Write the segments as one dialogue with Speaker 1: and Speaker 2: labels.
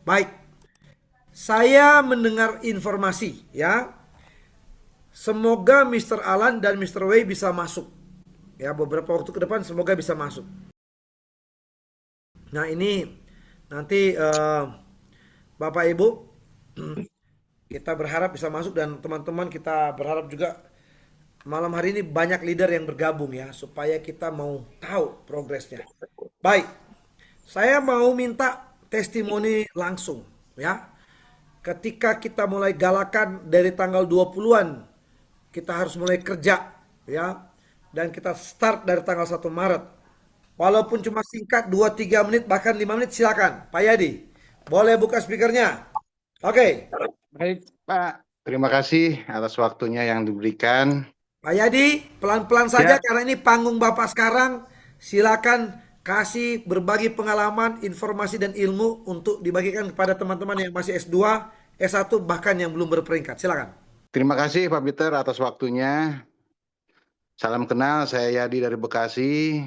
Speaker 1: Baik, saya mendengar informasi ya. Semoga Mr. Alan dan Mr. Wei bisa masuk. Ya, beberapa waktu ke depan semoga bisa masuk. Nah, ini nanti Bapak Ibu kita berharap bisa masuk dan teman-teman kita berharap juga malam hari ini banyak leader yang bergabung ya supaya kita mau tahu progresnya. Baik, saya mau minta testimoni langsung ya. Ketika kita mulai galakan dari tanggal 20-an, kita harus mulai kerja ya. Dan kita start dari tanggal 1 Maret. Walaupun cuma singkat 2-3 menit bahkan 5 menit silakan. Pak Yadi, boleh buka speakernya. Oke,
Speaker 2: Baik, Pak. Terima kasih atas waktunya yang diberikan.
Speaker 1: Pak Yadi, pelan-pelan saja
Speaker 2: Ya,
Speaker 1: karena ini panggung Bapak sekarang. Silakan kasih berbagi pengalaman, informasi dan ilmu untuk dibagikan kepada teman-teman yang masih S2, S1 bahkan yang belum berperingkat. Silakan.
Speaker 2: terima kasih Pak Peter atas waktunya. Salam kenal, saya Yadi dari Bekasi.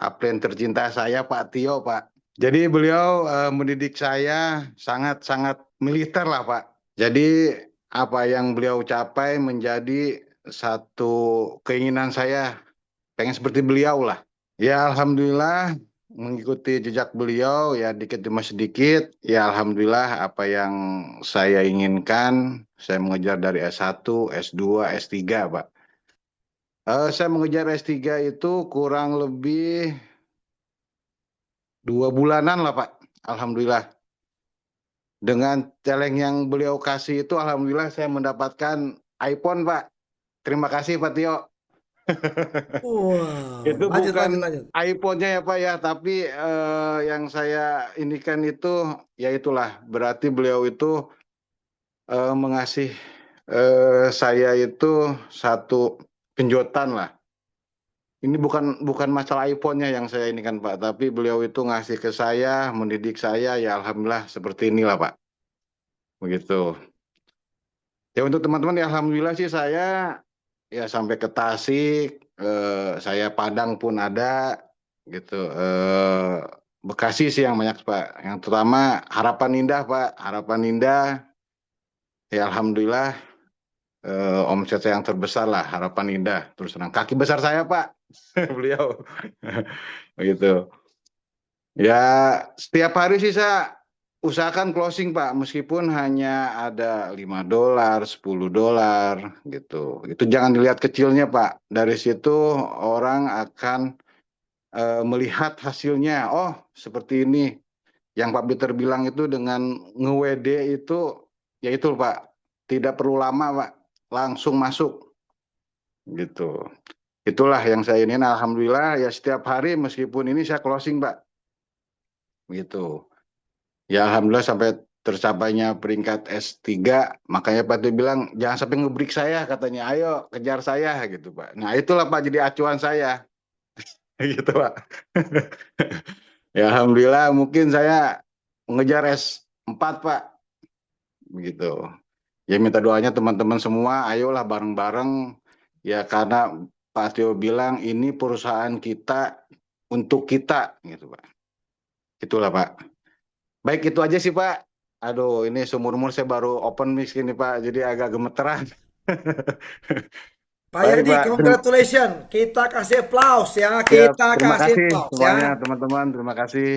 Speaker 2: Aplen tercinta saya Pak Tio, Pak. Jadi beliau mendidik saya sangat-sangat militer lah, Pak. Jadi apa yang beliau capai menjadi satu keinginan saya, pengen seperti beliau lah. Ya Alhamdulillah mengikuti jejak beliau ya dikit demi sedikit. Ya Alhamdulillah apa yang saya inginkan saya mengejar dari S1, S2, S3 Pak. Saya mengejar S3 itu kurang lebih 2 bulanan lah Pak. Alhamdulillah. Dengan celeng yang beliau kasih itu Alhamdulillah saya mendapatkan iPhone Pak. Terima kasih Pak Tio.
Speaker 1: Wah,
Speaker 2: Itu
Speaker 1: lanjut,
Speaker 2: bukan
Speaker 1: lanjut, lanjut.
Speaker 2: iPhone-nya ya Pak ya, tapi yang saya indikan itu ya itulah berarti beliau itu mengasih saya itu satu penjotan lah. Ini bukan masalah iPhone-nya yang saya ini kan Pak, tapi beliau itu ngasih ke saya, mendidik saya ya alhamdulillah seperti inilah Pak. Begitu. Ya untuk teman-teman ya alhamdulillah sih saya ya sampai ke Tasik, saya Padang pun ada gitu. Bekasi sih yang banyak Pak. Yang terutama Harapan Indah Pak. Harapan Indah ya alhamdulillah omset saya yang terbesar lah Harapan Indah. Terus terang kaki besar saya Pak. Beliau. Begitu. Ya setiap hari sih saya usahakan closing Pak, meskipun hanya ada $5, $10 gitu. Itu jangan dilihat kecilnya Pak. Dari situ orang akan melihat hasilnya. Oh, seperti ini. Yang Pak Peter bilang itu dengan nge-WD itu, ya itu Pak. Tidak perlu lama Pak, langsung masuk gitu. Itulah yang saya ingin. Alhamdulillah ya setiap hari meskipun ini saya closing Pak. Gitu. Ya Alhamdulillah sampai tercapainya peringkat S3, makanya Pak Tio bilang jangan sampai ngebreak saya katanya, ayo kejar saya gitu Pak. Nah itulah Pak jadi acuan saya gitu Pak. Ya Alhamdulillah mungkin saya mengejar S4 Pak begitu. Ya minta doanya teman-teman semua, ayolah bareng-bareng ya karena Pak Tio bilang ini perusahaan kita untuk kita gitu Pak. Itulah Pak. Baik itu aja sih Pak. Aduh, ini seumur-umur saya baru open mic ini Pak, jadi agak gemeteran.
Speaker 1: Pak
Speaker 2: Baik
Speaker 1: Yadi,
Speaker 2: Pak,
Speaker 1: congratulations. Kita kasih aplaus ya.
Speaker 2: siap.
Speaker 1: Kita
Speaker 2: Terima
Speaker 1: kasih
Speaker 2: kasih
Speaker 1: aplaus ya.
Speaker 2: semuanya teman-teman. Terima kasih.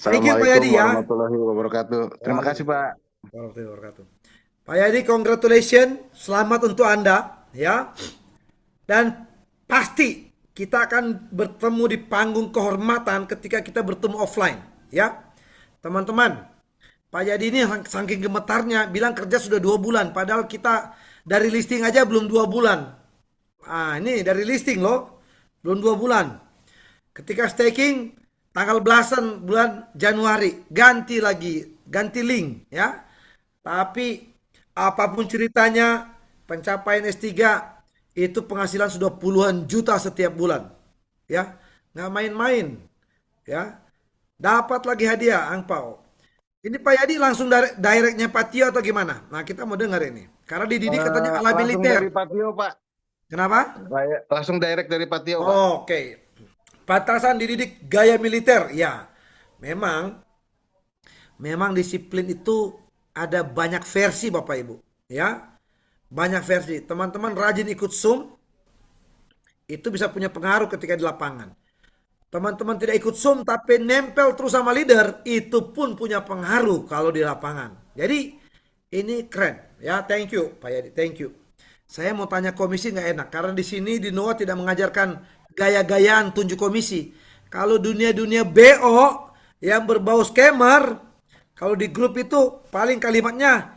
Speaker 1: Thank you Pak
Speaker 2: Assalamualaikum
Speaker 1: Yadi ya.
Speaker 2: warahmatullahi wabarakatuh. Terima kasih Pak.
Speaker 1: Waalaikumsalam warahmatullahi wabarakatuh. Pak Yadi, congratulations. Selamat untuk Anda ya. Dan pasti kita akan bertemu di panggung kehormatan ketika kita bertemu offline ya. Teman-teman, Pak Yadi ini saking gemetarnya bilang kerja sudah 2 bulan. Padahal kita dari listing aja belum 2 bulan. Ah, ini dari listing loh. Belum 2 bulan. Ketika staking tanggal belasan bulan Januari ganti lagi, ganti link ya. Tapi apapun ceritanya pencapaian S3 itu penghasilan sudah puluhan juta setiap bulan. Ya, nggak main-main ya. Dapat lagi hadiah angpau. Ini Pak Yadi langsung directnya Pak Tio atau gimana? Nah kita mau dengar ini. Karena dididik katanya ala
Speaker 2: Langsung dari
Speaker 1: militer.
Speaker 2: Pak Tio Pak.
Speaker 1: Kenapa?
Speaker 2: Langsung direct dari Pak Tio Pak.
Speaker 1: Oke. Patasan dididik gaya militer. Ya, memang memang disiplin itu ada banyak versi Bapak Ibu, ya. Banyak versi. Teman-teman rajin ikut Zoom, itu bisa punya pengaruh ketika di lapangan. Teman-teman tidak ikut Zoom tapi nempel terus sama leader, itu pun punya pengaruh kalau di lapangan. Jadi ini keren, ya. Thank you Pak Yadi, thank you. Saya mau tanya komisi nggak enak karena di sini di NOA tidak mengajarkan gaya-gayaan tunjuk komisi. Kalau dunia-dunia BO yang berbau scammer, kalau di grup itu paling kalimatnya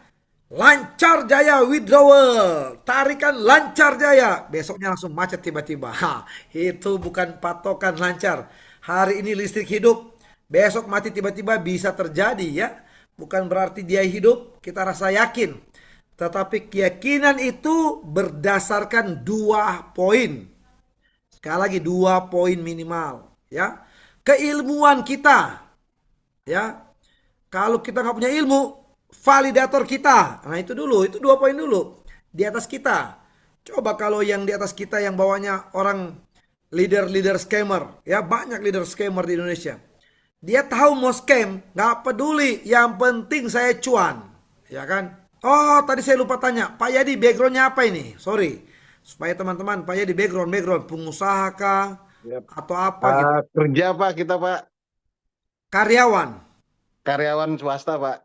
Speaker 1: lancar jaya withdrawal, tarikan lancar jaya. Besoknya langsung macet tiba-tiba. Ha, itu bukan patokan lancar. Hari ini listrik hidup, besok mati tiba-tiba bisa terjadi ya. Bukan berarti dia hidup, kita rasa yakin. Tetapi keyakinan itu berdasarkan 2 poin. Sekali lagi 2 poin minimal, ya. Keilmuan kita, ya. Kalau kita nggak punya ilmu, validator kita. Nah itu dulu, itu 2 poin dulu. Di atas kita. Coba kalau yang di atas kita yang bawanya orang leader-leader scammer. Ya banyak leader scammer di Indonesia. Dia tahu mau scam, nggak peduli. Yang penting saya cuan. Ya kan? Oh tadi saya lupa tanya. Pak Yadi backgroundnya apa ini? Sorry. Supaya teman-teman, Pak Yadi background. Pengusaha kah?
Speaker 2: Yap.
Speaker 1: Atau apa gitu?
Speaker 2: Kerja Pak, kita Pak,
Speaker 1: Karyawan.
Speaker 2: karyawan swasta Pak.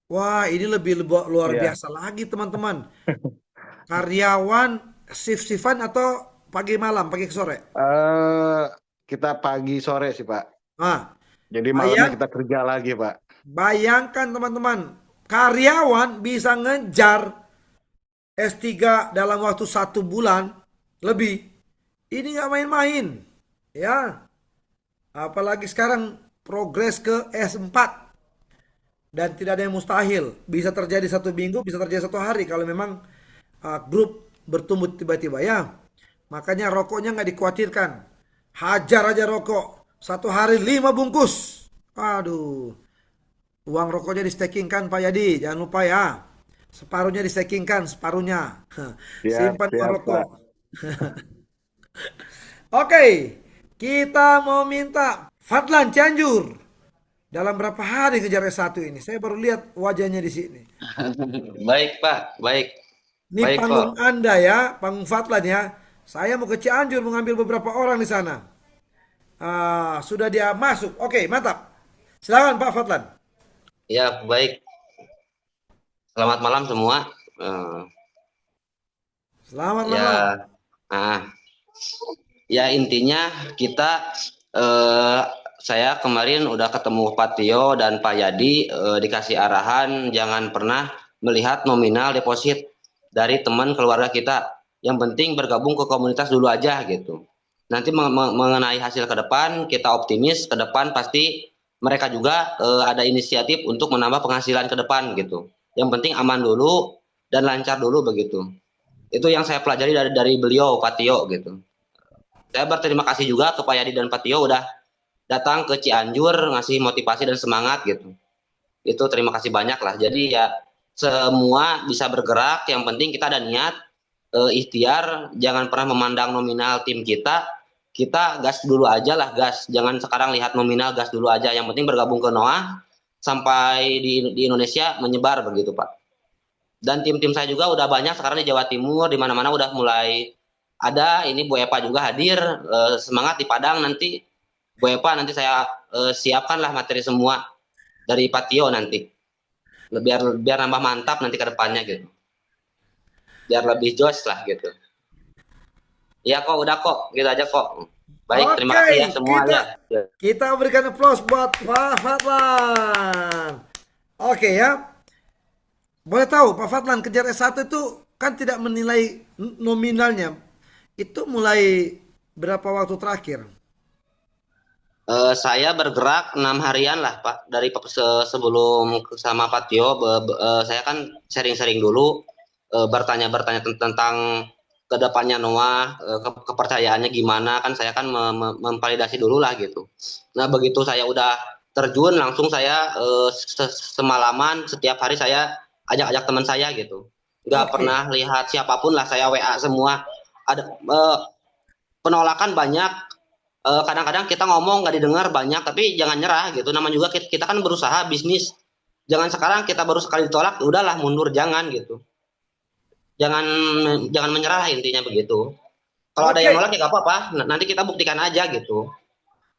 Speaker 1: Wah, ini lebih luar
Speaker 2: Iya.
Speaker 1: biasa lagi, teman-teman. Karyawan shift-shiftan atau pagi malam, pagi ke sore?
Speaker 2: eh kita pagi sore sih Pak.
Speaker 1: Nah,
Speaker 2: Jadi malamnya
Speaker 1: bayang,
Speaker 2: kita kerja lagi Pak.
Speaker 1: bayangkan teman-teman, karyawan bisa ngejar S3 dalam waktu 1 bulan lebih. Ini nggak main-main, ya. Apalagi sekarang progres ke S4 dan tidak ada yang mustahil. Bisa terjadi 1 minggu, bisa terjadi 1 hari kalau memang grup bertumbuh tiba-tiba ya. Makanya rokoknya nggak dikhawatirkan. Hajar aja rokok. 1 hari 5 bungkus. Aduh. Uang rokoknya di staking kan Pak Yadi. Jangan lupa ya. Separuhnya di staking kan. Separuhnya.
Speaker 2: Siap,
Speaker 1: Simpan uang
Speaker 2: siap
Speaker 1: rokok.
Speaker 2: Pak.
Speaker 1: Oke. Kita mau minta Fadlan Cianjur. Dalam berapa hari kejar S1 ini? Saya baru lihat wajahnya di sini.
Speaker 3: Baik, Pak. Baik.
Speaker 1: Ini
Speaker 3: Baik kok.
Speaker 1: panggung Anda ya. Panggung Fadlan ya. Saya mau ke Cianjur mengambil beberapa orang di sana. Sudah dia masuk. Oke, mantap. Silakan Pak Fadlan.
Speaker 3: Ya, baik. Selamat malam semua. Eh,
Speaker 1: Selamat malam.
Speaker 3: ya, ah, ya intinya kita eh, saya kemarin udah ketemu Pak Tio dan Pak Yadi dikasih arahan jangan pernah melihat nominal deposit dari teman keluarga kita. Yang penting bergabung ke komunitas dulu aja gitu. Nanti mengenai hasil ke depan kita optimis ke depan pasti mereka juga ada inisiatif untuk menambah penghasilan ke depan gitu. Yang penting aman dulu dan lancar dulu begitu. Itu yang saya pelajari dari beliau Pak Tio gitu. Saya berterima kasih juga ke Pak Yadi dan Pak Tio udah datang ke Cianjur ngasih motivasi dan semangat gitu. Itu terima kasih banyak lah. Jadi ya semua bisa bergerak. Yang penting kita ada niat, ikhtiar, jangan pernah memandang nominal tim kita. Kita gas dulu aja lah gas. Jangan sekarang lihat nominal gas dulu aja. Yang penting bergabung ke NOA sampai di Indonesia menyebar begitu Pak. Dan tim-tim saya juga udah banyak sekarang di Jawa Timur, di mana-mana udah mulai ada. Ini Bu Epa juga hadir, semangat di Padang nanti. Bu Epa nanti saya siapkanlah materi semua dari Patio nanti. Biar nambah mantap nanti ke depannya gitu. Biar lebih joss lah gitu. Iya kok, udah kok, gitu aja kok. Baik, terima
Speaker 1: Oke,
Speaker 3: kasih ya semuanya.
Speaker 1: kita berikan applause buat Pak Fadlan. Oke ya. Boleh tahu Pak Fadlan kejar S1 itu kan tidak menilai nominalnya. Itu mulai berapa waktu terakhir?
Speaker 3: Saya bergerak 6 harian lah Pak dari sebelum sama Pak Tio. Saya kan sharing-sharing dulu, bertanya-bertanya tentang kedepannya Noah, kepercayaannya gimana kan saya kan memvalidasi dulu lah gitu. Nah begitu saya udah terjun langsung saya semalaman setiap hari saya ajak-ajak teman saya gitu. Nggak
Speaker 1: Oke.
Speaker 3: pernah lihat siapapun lah saya WA semua. Ada penolakan banyak, kadang-kadang kita ngomong nggak didengar banyak, tapi jangan nyerah gitu. Nama juga kita kan berusaha bisnis. Jangan sekarang kita baru sekali ditolak, udahlah mundur, jangan gitu. Jangan jangan menyerah intinya begitu. Kalau ada yang
Speaker 1: Oke,
Speaker 3: nolak ya nggak apa-apa. Nanti kita buktikan aja gitu.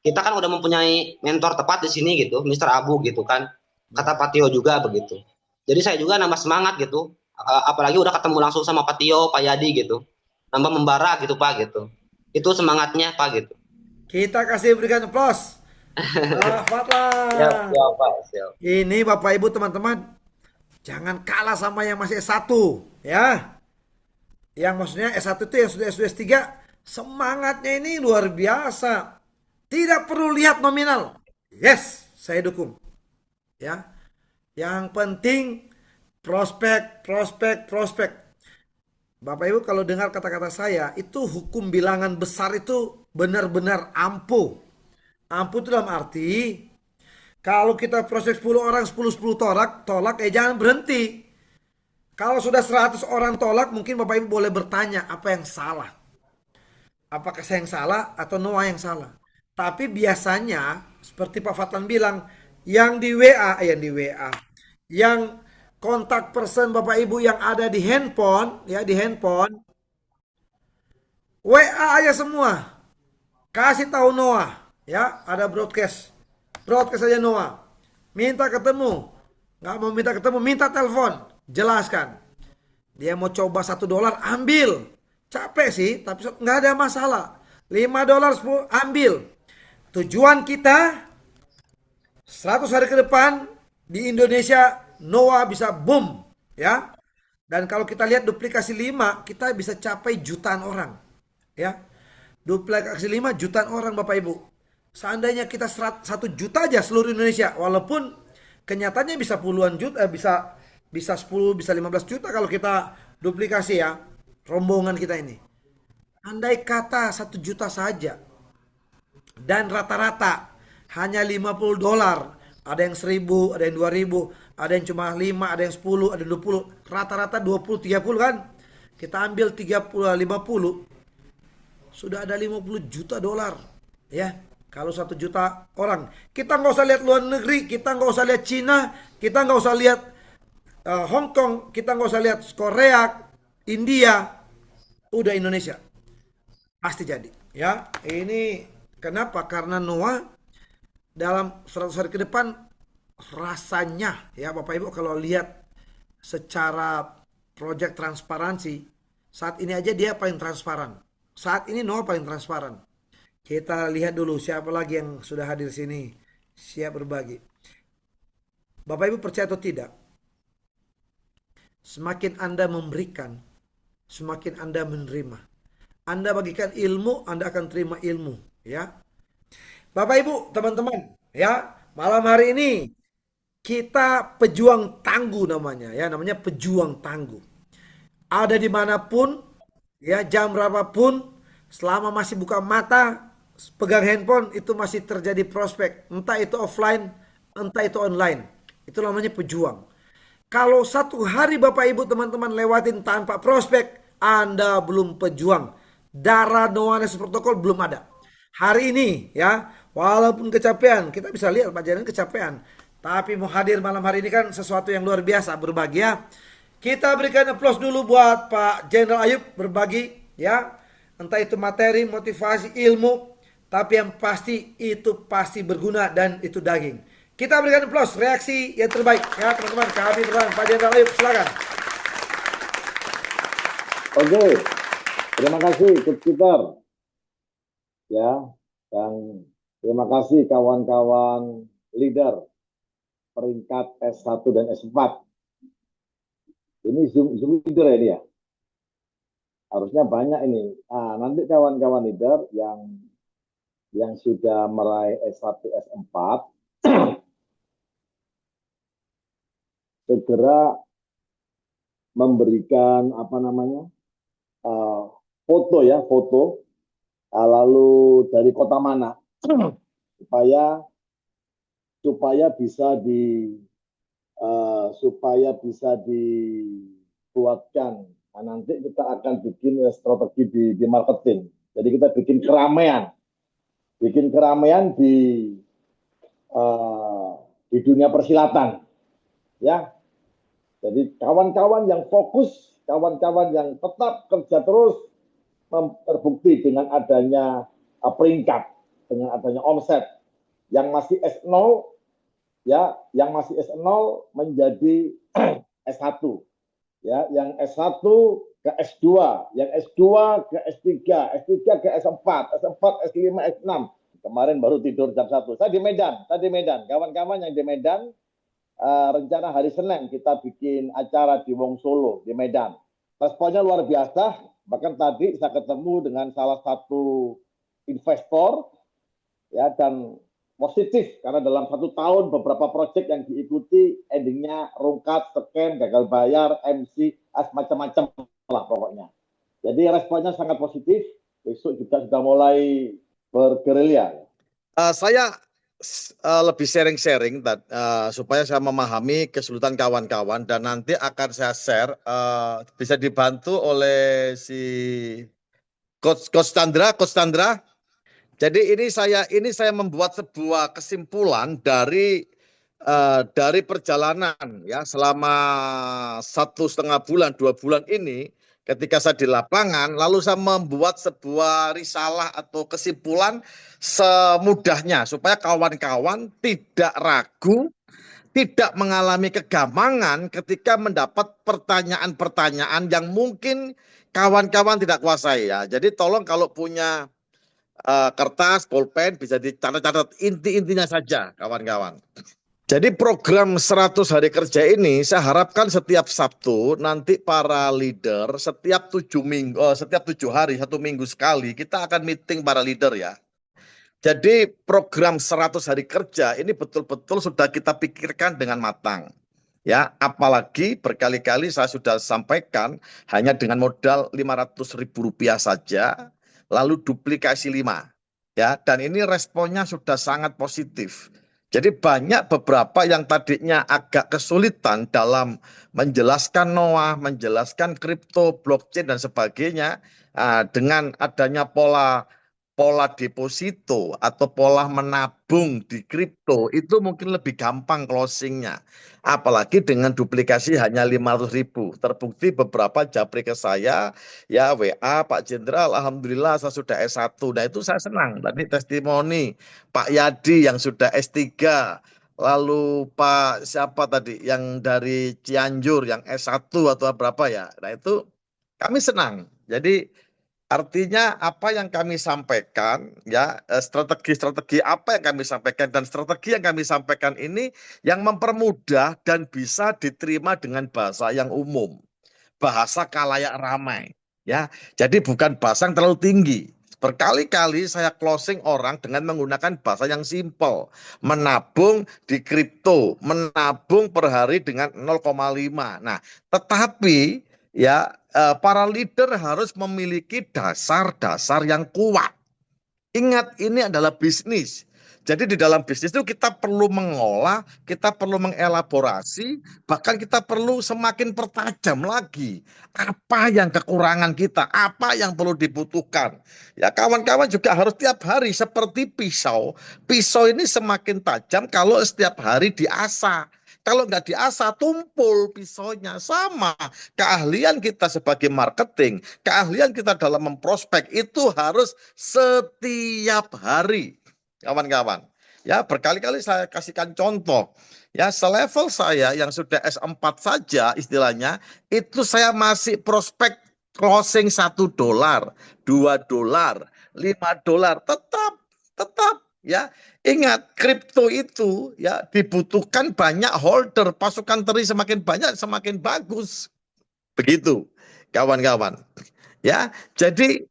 Speaker 3: Kita kan udah mempunyai mentor tepat di sini gitu, Mister Abu gitu kan. Kata Patio juga begitu. Jadi saya juga nambah semangat gitu. Apalagi udah ketemu langsung sama Patio, Pak Yadi gitu. Nambah membara gitu Pak gitu. Itu semangatnya Pak gitu.
Speaker 1: kita kasih berikan aplaus.
Speaker 3: Siap,
Speaker 1: Fatlah.
Speaker 3: siap Pak, siap.
Speaker 1: Ini Bapak Ibu teman-teman, jangan kalah sama yang masih S1 ya. Yang maksudnya S1 itu yang sudah S2 S3, semangatnya ini luar biasa. Tidak perlu lihat nominal. Yes, saya dukung. Ya. Yang penting prospek, prospek, prospek. Bapak Ibu kalau dengar kata-kata saya, itu hukum bilangan besar itu benar-benar ampuh. Ampuh itu dalam arti kalau kita proses 10 orang 10 tolak jangan berhenti. Kalau sudah 100 orang tolak mungkin Bapak Ibu boleh bertanya apa yang salah. Apakah saya yang salah atau Noah yang salah? Tapi biasanya seperti Pak Fatlan bilang, yang di WA, yang kontak person Bapak Ibu yang ada di handphone, ya di handphone, WA aja semua. Kasih tahu Noah, ya ada broadcast, broadcast aja Noah. Minta ketemu, nggak mau minta ketemu, minta telepon, jelaskan. Dia mau coba $1 ambil. Capek sih, tapi nggak ada masalah. $5 10, ambil. Tujuan kita 100 hari ke depan di Indonesia Noah bisa boom ya. Dan kalau kita lihat duplikasi 5 kita bisa capai jutaan orang ya. Duplikasi 5 jutaan orang Bapak Ibu. Seandainya kita 1 juta aja seluruh Indonesia, walaupun kenyataannya bisa puluhan juta, bisa 10, bisa 15 juta kalau kita duplikasi ya, rombongan kita ini. Andai kata 1 juta saja, dan rata-rata hanya $50, ada yang 1.000, ada yang 2.000, ada yang cuma 5, ada yang 10, ada yang 20, rata-rata 20, 30 kan, kita ambil 30, 50, sudah ada $50 juta ya. Kalau 1 juta orang, kita nggak usah lihat luar negeri, kita nggak usah lihat Cina, kita nggak usah lihat Hong Kong, kita nggak usah lihat Korea, India, udah Indonesia pasti jadi ya. Ini kenapa? Karena Noah dalam 100 hari ke depan rasanya ya Bapak Ibu kalau lihat secara project transparansi, saat ini aja dia paling transparan. Saat ini Noah paling transparan. Kita lihat dulu siapa lagi yang sudah hadir sini siap berbagi. Bapak Ibu percaya atau tidak? Semakin Anda memberikan, semakin Anda menerima. Anda bagikan ilmu, Anda akan terima ilmu, ya. Bapak Ibu, teman-teman, ya, malam hari ini kita pejuang tangguh namanya, ya, namanya pejuang tangguh. Ada dimanapun, ya, jam berapapun, selama masih buka mata, pegang handphone, itu masih terjadi prospek. Entah itu offline, entah itu online. Itu namanya pejuang. Kalau 1 hari Bapak Ibu teman-teman lewatin tanpa prospek, Anda belum pejuang. Darah No One Protokol belum ada. Hari ini ya, walaupun kecapean, kita bisa lihat Pak Jalan kecapean. Tapi mau hadir malam hari ini kan sesuatu yang luar biasa, berbagi ya. Kita berikan aplaus dulu buat Pak Jenderal Ayub berbagi ya. Entah itu materi, motivasi, ilmu. Tapi yang pasti itu pasti berguna dan itu daging. Kita berikan aplaus, reaksi yang terbaik ya teman-teman. Kami teman Pak Jenderal Ayub, silakan.
Speaker 4: Oke, terima kasih Coach Peter ya, dan terima kasih kawan-kawan leader peringkat S1 dan S4. Ini Zoom leader ya ini ya. Harusnya banyak ini. Nah, nanti kawan-kawan leader yang sudah meraih S1, S4 segera memberikan apa namanya foto ya, foto lalu dari kota mana supaya bisa dibuatkan. Nah, nanti kita akan bikin strategi di marketing. Jadi kita bikin keramaian. bikin keramaian di dunia persilatan, ya. Jadi kawan-kawan yang fokus, kawan-kawan yang tetap kerja terus, terbukti dengan adanya peringkat, dengan adanya omset yang masih S0, ya, yang masih S0 menjadi S1, ya, yang S1 ke S2, yang S2 ke S3, S3 ke S4, S4 S5, S6. Kemarin baru tidur jam 1. Saya di Medan, kawan-kawan yang di Medan, rencana hari Senin kita bikin acara di Wong Solo, di Medan. Responnya luar biasa, bahkan tadi saya ketemu dengan salah satu investor, ya, dan positif karena dalam 1 tahun beberapa proyek yang diikuti endingnya rungkat, scam, gagal bayar, MC, macam-macam lah pokoknya. Jadi responnya sangat positif. Besok juga sudah mulai bergerilya.
Speaker 5: Saya lebih sharing-sharing supaya saya memahami kesulitan kawan-kawan, dan nanti akan saya share, bisa dibantu oleh si Coach Chandra. Jadi ini saya membuat sebuah kesimpulan dari perjalanan, ya, selama 1,5 bulan, 2 bulan ini. Ketika saya di lapangan, lalu saya membuat sebuah risalah atau kesimpulan semudahnya supaya kawan-kawan tidak ragu, tidak mengalami kegamangan ketika mendapat pertanyaan-pertanyaan yang mungkin kawan-kawan tidak kuasai, ya. Jadi tolong kalau punya kertas, pulpen, bisa dicatat-catat inti-intinya saja, kawan-kawan. Jadi program 100 hari kerja ini saya harapkan setiap Sabtu nanti para leader setiap 7 hari, 1 minggu sekali kita akan meeting para leader, ya. Jadi program 100 hari kerja ini betul-betul sudah kita pikirkan dengan matang, ya. Apalagi berkali-kali saya sudah sampaikan hanya dengan modal Rp500.000 saja, lalu duplikasi 5, ya. Dan ini responnya sudah sangat positif. Jadi banyak beberapa yang tadinya agak kesulitan dalam menjelaskan NOAH, menjelaskan kripto, blockchain, dan sebagainya, dengan adanya pola deposito atau pola menabung di kripto, itu mungkin lebih gampang closingnya. Apalagi dengan duplikasi hanya 500.000. Terbukti beberapa japri ke saya, ya, WA, Pak Jenderal, alhamdulillah saya sudah S1. Nah itu saya senang. Tadi testimoni Pak Yadi yang sudah S3. Lalu Pak siapa tadi yang dari Cianjur yang S1 atau berapa, ya. Nah itu kami senang. Jadi artinya apa yang kami sampaikan, ya, strategi-strategi apa yang kami sampaikan, dan strategi yang kami sampaikan ini yang mempermudah dan bisa diterima dengan bahasa yang umum, bahasa kalayak ramai, ya. Jadi bukan bahasa yang terlalu tinggi. Berkali-kali saya closing orang dengan menggunakan bahasa yang simple. Menabung di kripto, menabung per hari dengan 0,5. Nah, tetapi, ya, para leader harus memiliki dasar-dasar yang kuat. Ingat, ini adalah bisnis. Jadi di dalam bisnis itu kita perlu mengolah, kita perlu mengelaborasi, bahkan kita perlu semakin pertajam lagi. Apa yang kekurangan kita, apa yang perlu dibutuhkan. Ya, kawan-kawan juga harus tiap hari seperti pisau. Pisau ini semakin tajam kalau setiap hari diasah. Kalau nggak diasah, tumpul pisaunya. Sama, keahlian kita sebagai marketing, keahlian kita dalam memprospek itu harus setiap hari, kawan-kawan. Ya, berkali-kali saya kasihkan contoh. Ya, selevel saya yang sudah S4 saja istilahnya, itu saya masih prospek closing $1, $2, $5, tetap, ya. Ingat, kripto itu, ya, dibutuhkan banyak holder, pasukan teri semakin banyak semakin bagus. Begitu, kawan-kawan. Ya, jadi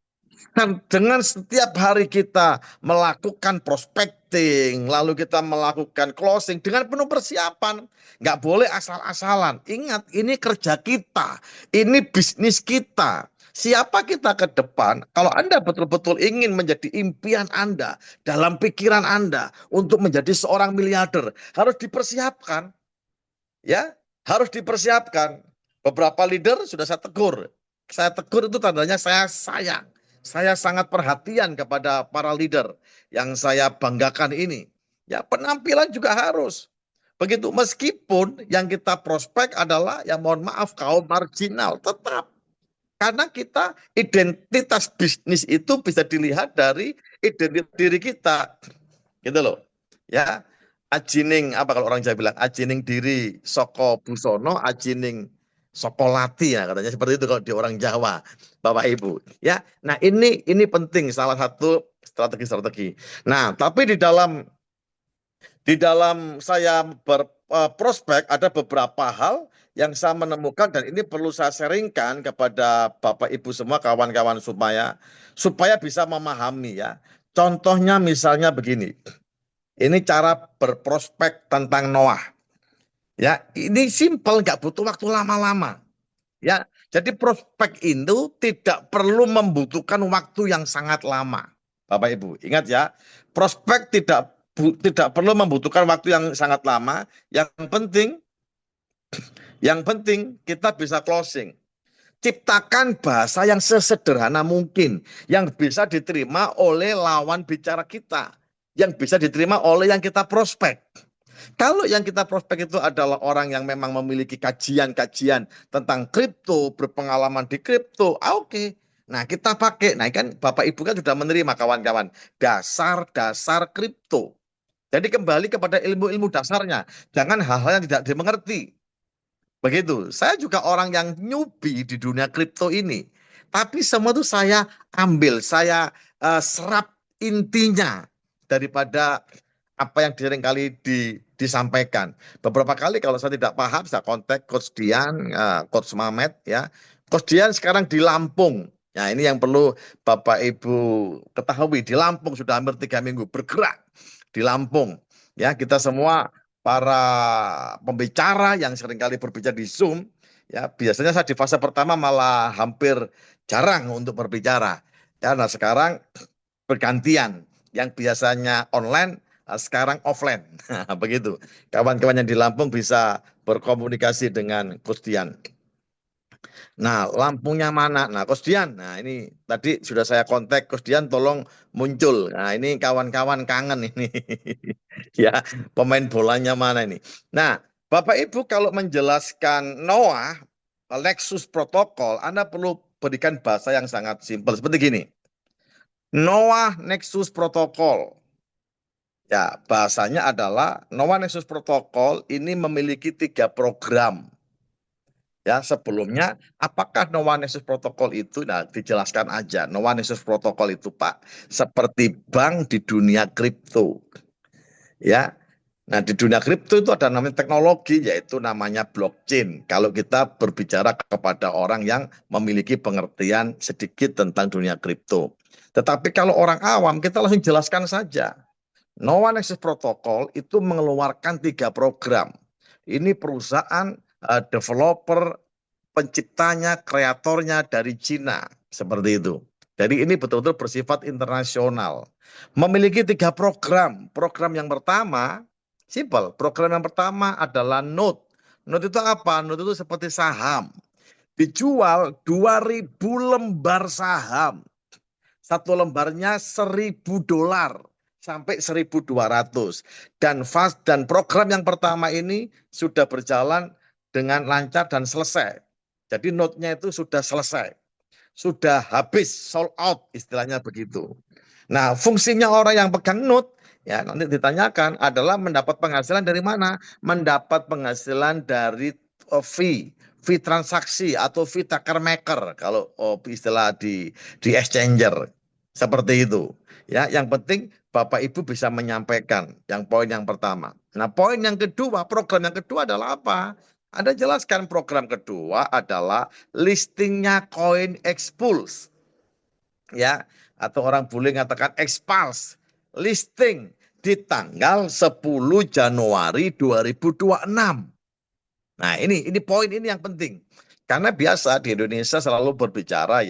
Speaker 5: dengan setiap hari kita melakukan prospecting, lalu kita melakukan closing dengan penuh persiapan, nggak boleh asal-asalan. Ingat, ini kerja kita, ini bisnis kita. Siapa kita ke depan? Kalau Anda betul-betul ingin menjadi impian Anda, dalam pikiran Anda untuk menjadi seorang miliarder, harus dipersiapkan, ya, harus dipersiapkan. Beberapa leader sudah saya tegur. Saya tegur itu tandanya saya sayang. Saya sangat perhatian kepada para leader yang saya banggakan ini. Ya, penampilan juga harus. Begitu, meskipun yang kita prospek adalah, ya mohon maaf, kaum marginal, tetap. Karena kita, identitas bisnis itu bisa dilihat dari identitas diri kita. Gitu loh. Ya, ajining, apa kalau orang Jawa bilang, ajining diri soko busono, ajining sokolati, ya katanya seperti itu kalau di orang Jawa, Bapak Ibu. Ya, nah ini penting, salah satu strategi-strategi. Nah, tapi di dalam saya berprospek ada beberapa hal yang saya menemukan, dan ini perlu saya sharingkan kepada Bapak Ibu semua, kawan-kawan, supaya bisa memahami ya. Contohnya misalnya begini. Ini cara berprospek tentang Noah. Ya, ini simpel, nggak butuh waktu lama-lama. Ya, jadi prospek itu tidak perlu membutuhkan waktu yang sangat lama. Bapak Ibu, ingat ya, prospek tidak perlu membutuhkan waktu yang sangat lama. Yang penting kita bisa closing. Ciptakan bahasa yang sesederhana mungkin, yang bisa diterima oleh lawan bicara kita, yang bisa diterima oleh yang kita prospek. Kalau yang kita prospek itu adalah orang yang memang memiliki kajian-kajian tentang kripto, berpengalaman di kripto, oke. Nah, kita pakai. Nah, kan Bapak Ibu kan sudah menerima, kawan-kawan, dasar-dasar kripto. Jadi kembali kepada ilmu-ilmu dasarnya. Jangan hal-hal yang tidak dimengerti. Begitu. Saya juga orang yang newbie di dunia kripto ini. Tapi semua itu saya ambil, saya serap intinya daripada apa yang seringkali disampaikan. Beberapa kali kalau saya tidak paham, saya kontak Coach Dian, Coach Mamet ya. Coach Dian sekarang di Lampung. Nah, ini yang perlu Bapak Ibu ketahui. Di Lampung sudah hampir 3 minggu bergerak di Lampung. Ya, kita semua para pembicara yang seringkali berbicara di Zoom, ya biasanya saya di fase pertama malah hampir jarang untuk berbicara. Ya, nah sekarang bergantian, yang biasanya online sekarang offline. Nah, begitu. Kawan-kawan yang di Lampung bisa berkomunikasi dengan Coach Dian. Nah, Lampungnya mana? Nah, Coach Dian. Nah, ini tadi sudah saya kontak Coach Dian, tolong muncul. Nah, ini kawan-kawan kangen ini. Ya, pemain bolanya mana ini? Nah, Bapak Ibu kalau menjelaskan Noah, Nexus Protocol, Anda perlu berikan bahasa yang sangat simpel seperti gini. Noah Nexus Protocol. Ya, bahasanya adalah Noah Nexus Protocol ini memiliki 3 program. Ya, sebelumnya apakah Noah Nexus Protocol itu? Nah, dijelaskan aja. Noah Nexus Protocol itu, Pak, seperti bank di dunia kripto. Ya. Nah, di dunia kripto itu ada namanya teknologi, yaitu namanya blockchain. Kalau kita berbicara kepada orang yang memiliki pengertian sedikit tentang dunia kripto. Tetapi kalau orang awam, kita langsung jelaskan saja. Noah Nexus Protocol itu mengeluarkan 3 program. Ini perusahaan developer, penciptanya, kreatornya dari Cina, seperti itu. Jadi ini betul-betul bersifat internasional. Memiliki 3 program. Program yang pertama, simple. Program yang pertama adalah note. Note itu apa? Note itu seperti saham. Dijual 2.000 lembar saham. Satu lembarnya $1.000 sampai 1.200. Dan program yang pertama ini sudah berjalan dengan lancar dan selesai. Jadi note-nya itu sudah selesai. Sudah habis, sold out istilahnya begitu. Nah, fungsinya orang yang pegang note, ya nanti ditanyakan, adalah mendapat penghasilan dari mana? Mendapat penghasilan dari fee transaksi atau fee taker maker kalau istilah di exchanger. Seperti itu. Ya, yang penting Bapak Ibu bisa menyampaikan yang poin yang pertama. Nah, poin yang kedua, program yang kedua adalah apa? Anda jelaskan program kedua adalah listingnya koin Expulse. Ya, atau orang bule mengatakan Expulse. Listing di tanggal 10 Januari 2026. Nah, ini poin ini yang penting. Karena biasa di Indonesia selalu berbicara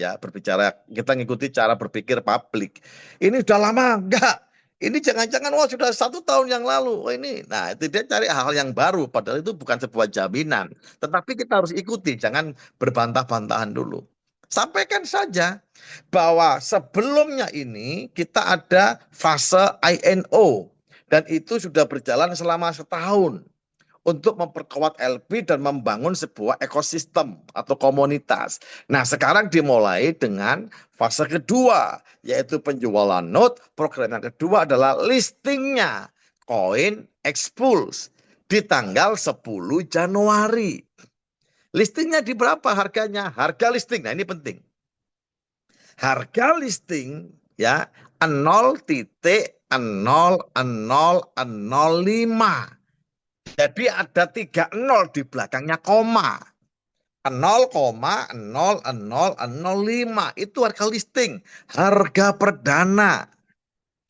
Speaker 5: kita ngikuti cara berpikir publik. Ini udah lama enggak? Ini jangan-jangan sudah 1 tahun yang lalu. Nah itu dia cari hal-hal yang baru. Padahal itu bukan sebuah jaminan. Tetapi kita harus ikuti, jangan berbantah-bantahan dulu. Sampaikan saja bahwa sebelumnya ini kita ada fase INO dan itu sudah berjalan selama setahun untuk memperkuat LP dan membangun sebuah ekosistem atau komunitas. Nah, sekarang dimulai dengan fase kedua, yaitu penjualan note. Program yang kedua adalah listingnya koin Expulse di tanggal 10 Januari. Listingnya di berapa harganya? Harga listing, nah ini penting. Harga listing ya 0,0005. Jadi ada 3 nol di belakangnya koma. 0,00005 itu harga listing, harga perdana.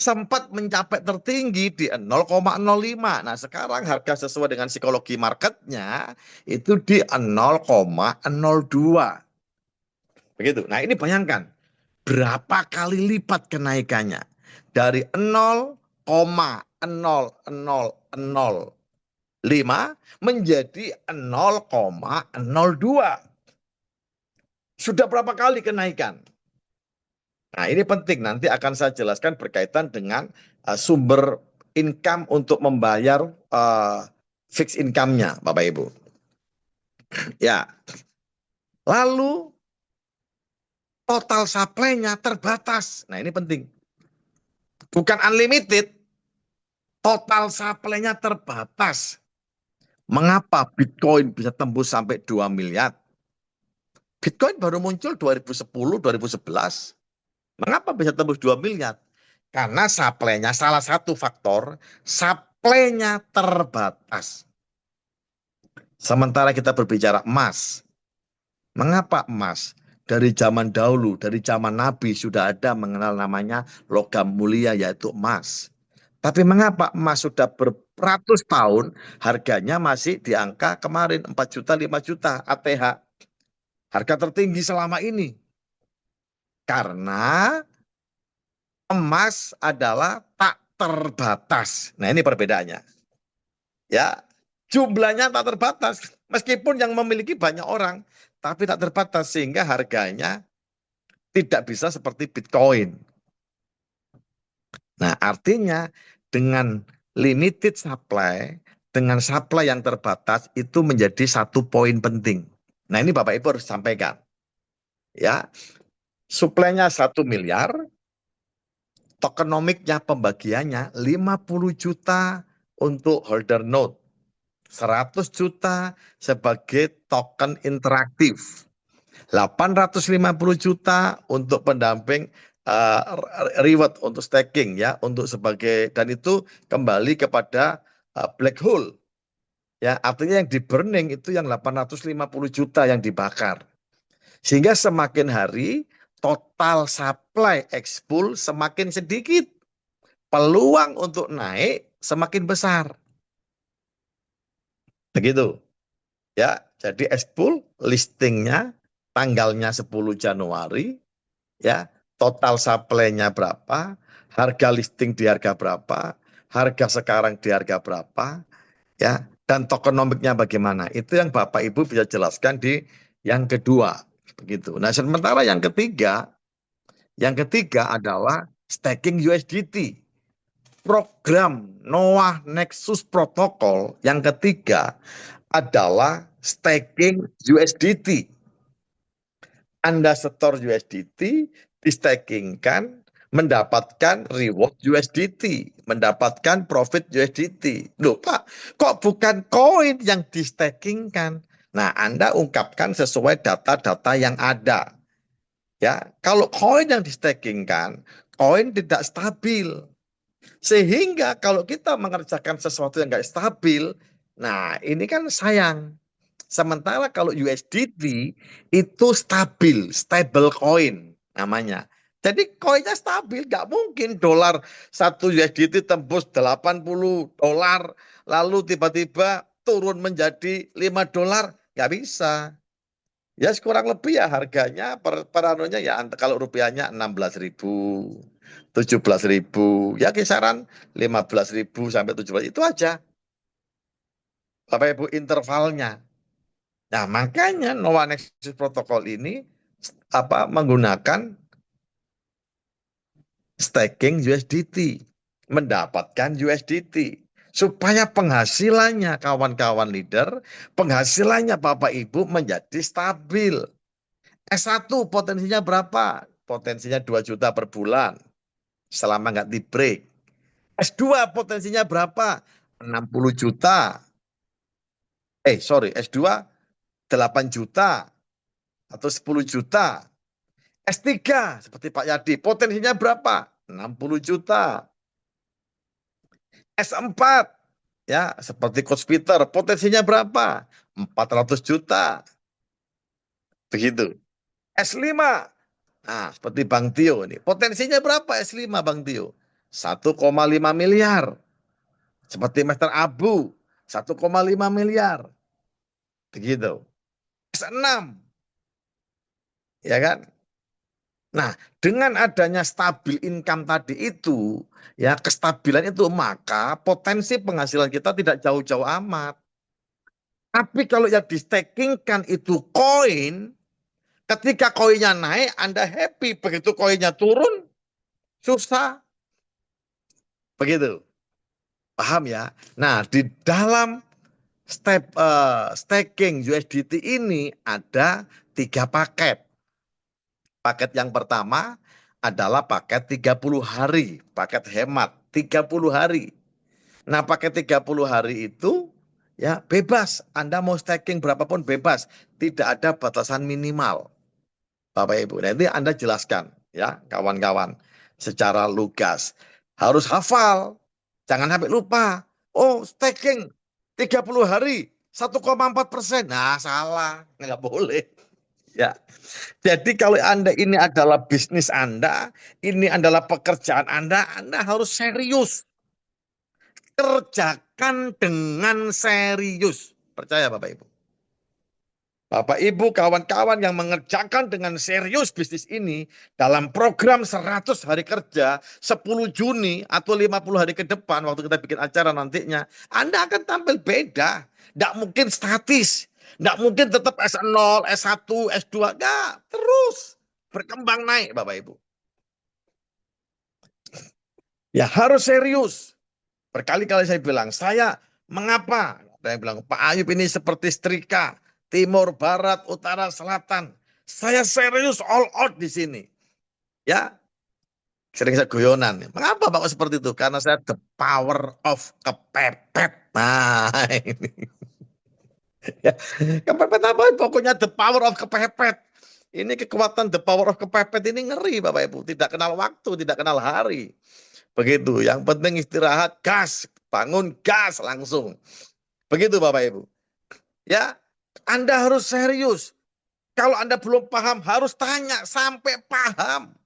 Speaker 5: Sempat mencapai tertinggi di 0,05. Nah, sekarang harga sesuai dengan psikologi marketnya itu di 0,02. Begitu. Nah, ini bayangkan berapa kali lipat kenaikannya. Dari 0,0005 menjadi 0,02. Sudah berapa kali kenaikan? Nah, ini penting, nanti akan saya jelaskan berkaitan dengan sumber income untuk membayar fixed income-nya, Bapak Ibu. Ya. Lalu total supply-nya terbatas. Nah, ini penting. Bukan unlimited. Total supply-nya terbatas. Mengapa Bitcoin bisa tembus sampai 2 miliar? Bitcoin baru muncul 2010, 2011. Mengapa bisa tembus 2 miliar? Karena supply-nya, salah satu faktor, supply-nya terbatas. Sementara kita berbicara emas. Mengapa emas? Dari zaman dahulu, dari zaman Nabi sudah ada mengenal namanya logam mulia yaitu emas. Tapi mengapa emas sudah beratus tahun harganya masih di angka kemarin 4 juta, 5 juta ATH. Harga tertinggi selama ini. Karena emas adalah tak terbatas. Nah, ini perbedaannya. Ya, jumlahnya tak terbatas. Meskipun yang memiliki banyak orang, tapi tak terbatas sehingga harganya tidak bisa seperti Bitcoin. Nah, artinya dengan limited supply, dengan supply yang terbatas itu menjadi satu poin penting. Nah, ini Bapak Ibu harus sampaikan. Ya, suplainya 1 miliar, tokenomiknya pembagiannya 50 juta untuk holder note, 100 juta sebagai token interaktif, 850 juta untuk pendamping reward untuk staking ya, untuk sebagai, dan itu kembali kepada black hole. Ya, artinya yang di burning itu yang 850 juta yang dibakar. Sehingga semakin hari total supply expul semakin sedikit. Peluang untuk naik semakin besar. Begitu. Ya, jadi expul listingnya tanggalnya 10 Januari, ya, total supply-nya berapa, harga listing di harga berapa, harga sekarang di harga berapa, ya, dan tokenomiknya bagaimana. Itu yang Bapak Ibu bisa jelaskan di yang kedua. Begitu. Nah, sementara yang ketiga adalah staking USDT. Program Noah Nexus Protocol yang ketiga adalah staking USDT. Anda setor USDT, di-stakingkan, mendapatkan reward USDT, mendapatkan profit USDT. Loh Pak, kok bukan koin yang di-stakingkan? Nah, Anda ungkapkan sesuai data-data yang ada. Ya, kalau koin yang di-stakingkan, koin tidak stabil. Sehingga kalau kita mengerjakan sesuatu yang nggak stabil, nah ini kan sayang. Sementara kalau USDT itu stabil, stable coin namanya. Jadi koinnya stabil, nggak mungkin dolar 1 USDT tembus 80 dolar, lalu tiba-tiba turun menjadi 5 dolar, nggak bisa. Ya kurang lebih ya harganya per anunya ya kalau rupiahnya 16.000, 17.000, ya kisaran 15.000 sampai 17.000 itu aja. Bapak Ibu intervalnya. Nah, makanya Noah Nexus Protocol ini menggunakan staking USDT, mendapatkan USDT. Supaya penghasilannya kawan-kawan leader, penghasilannya Bapak Ibu menjadi stabil. S1 potensinya berapa? Potensinya 2 juta per bulan, selama nggak di-break. S2 potensinya berapa? 60 juta. S2 8 juta atau 10 juta. S3 seperti Pak Yadi, potensinya berapa? 60 juta. S4 ya seperti Coach Peter, potensinya berapa? 400 juta. Begitu. S5. Nah, seperti Bang Tio ini. Potensinya berapa S5 Bang Tio? 1,5 miliar. Seperti Master Abu, 1,5 miliar. Begitu. S6. Ya kan? Nah, dengan adanya stabil income tadi itu, ya kestabilan itu, maka potensi penghasilan kita tidak jauh-jauh amat. Tapi kalau yang di stakingkan itu koin, ketika koinnya naik, Anda happy. Begitu koinnya turun, susah. Begitu. Paham ya? Nah, di dalam staking USDT ini ada 3 paket. Paket yang pertama adalah paket 30 hari, paket hemat 30 hari. Nah, paket 30 hari itu ya bebas, Anda mau staking berapapun bebas, tidak ada batasan minimal. Bapak Ibu, nanti Anda jelaskan ya kawan-kawan secara lugas. Harus hafal, jangan sampai lupa. Oh, staking 30 hari 1,4%. Nah, salah, nggak boleh. Ya. Jadi kalau Anda ini adalah bisnis Anda, ini adalah pekerjaan Anda harus serius. Kerjakan dengan serius. Percaya Bapak Ibu. Bapak Ibu, kawan-kawan yang mengerjakan dengan serius bisnis ini dalam program 100 hari kerja 10 Juni atau 50 hari ke depan waktu kita bikin acara nantinya, Anda akan tampil beda. Tidak mungkin statis. Tidak mungkin tetap S0, S1, S2. Enggak, terus berkembang naik Bapak Ibu. Ya harus serius. Berkali-kali saya bilang, mengapa? Saya bilang, Pak Ayub ini seperti setrika. Timur, barat, utara, selatan. Saya serius all out di sini. Ya, sering saya guyonan. Mengapa Bapak seperti itu? Karena saya the power of kepepet. Nah, ini. Ya, kepepet apa? Pokoknya the power of kepepet. Ini kekuatan the power of kepepet ini ngeri Bapak Ibu. Tidak kenal waktu, tidak kenal hari. Begitu. Yang penting istirahat, gas. Bangun, gas langsung. Begitu Bapak Ibu. Ya, Anda harus serius. Kalau Anda belum paham, harus tanya sampai paham.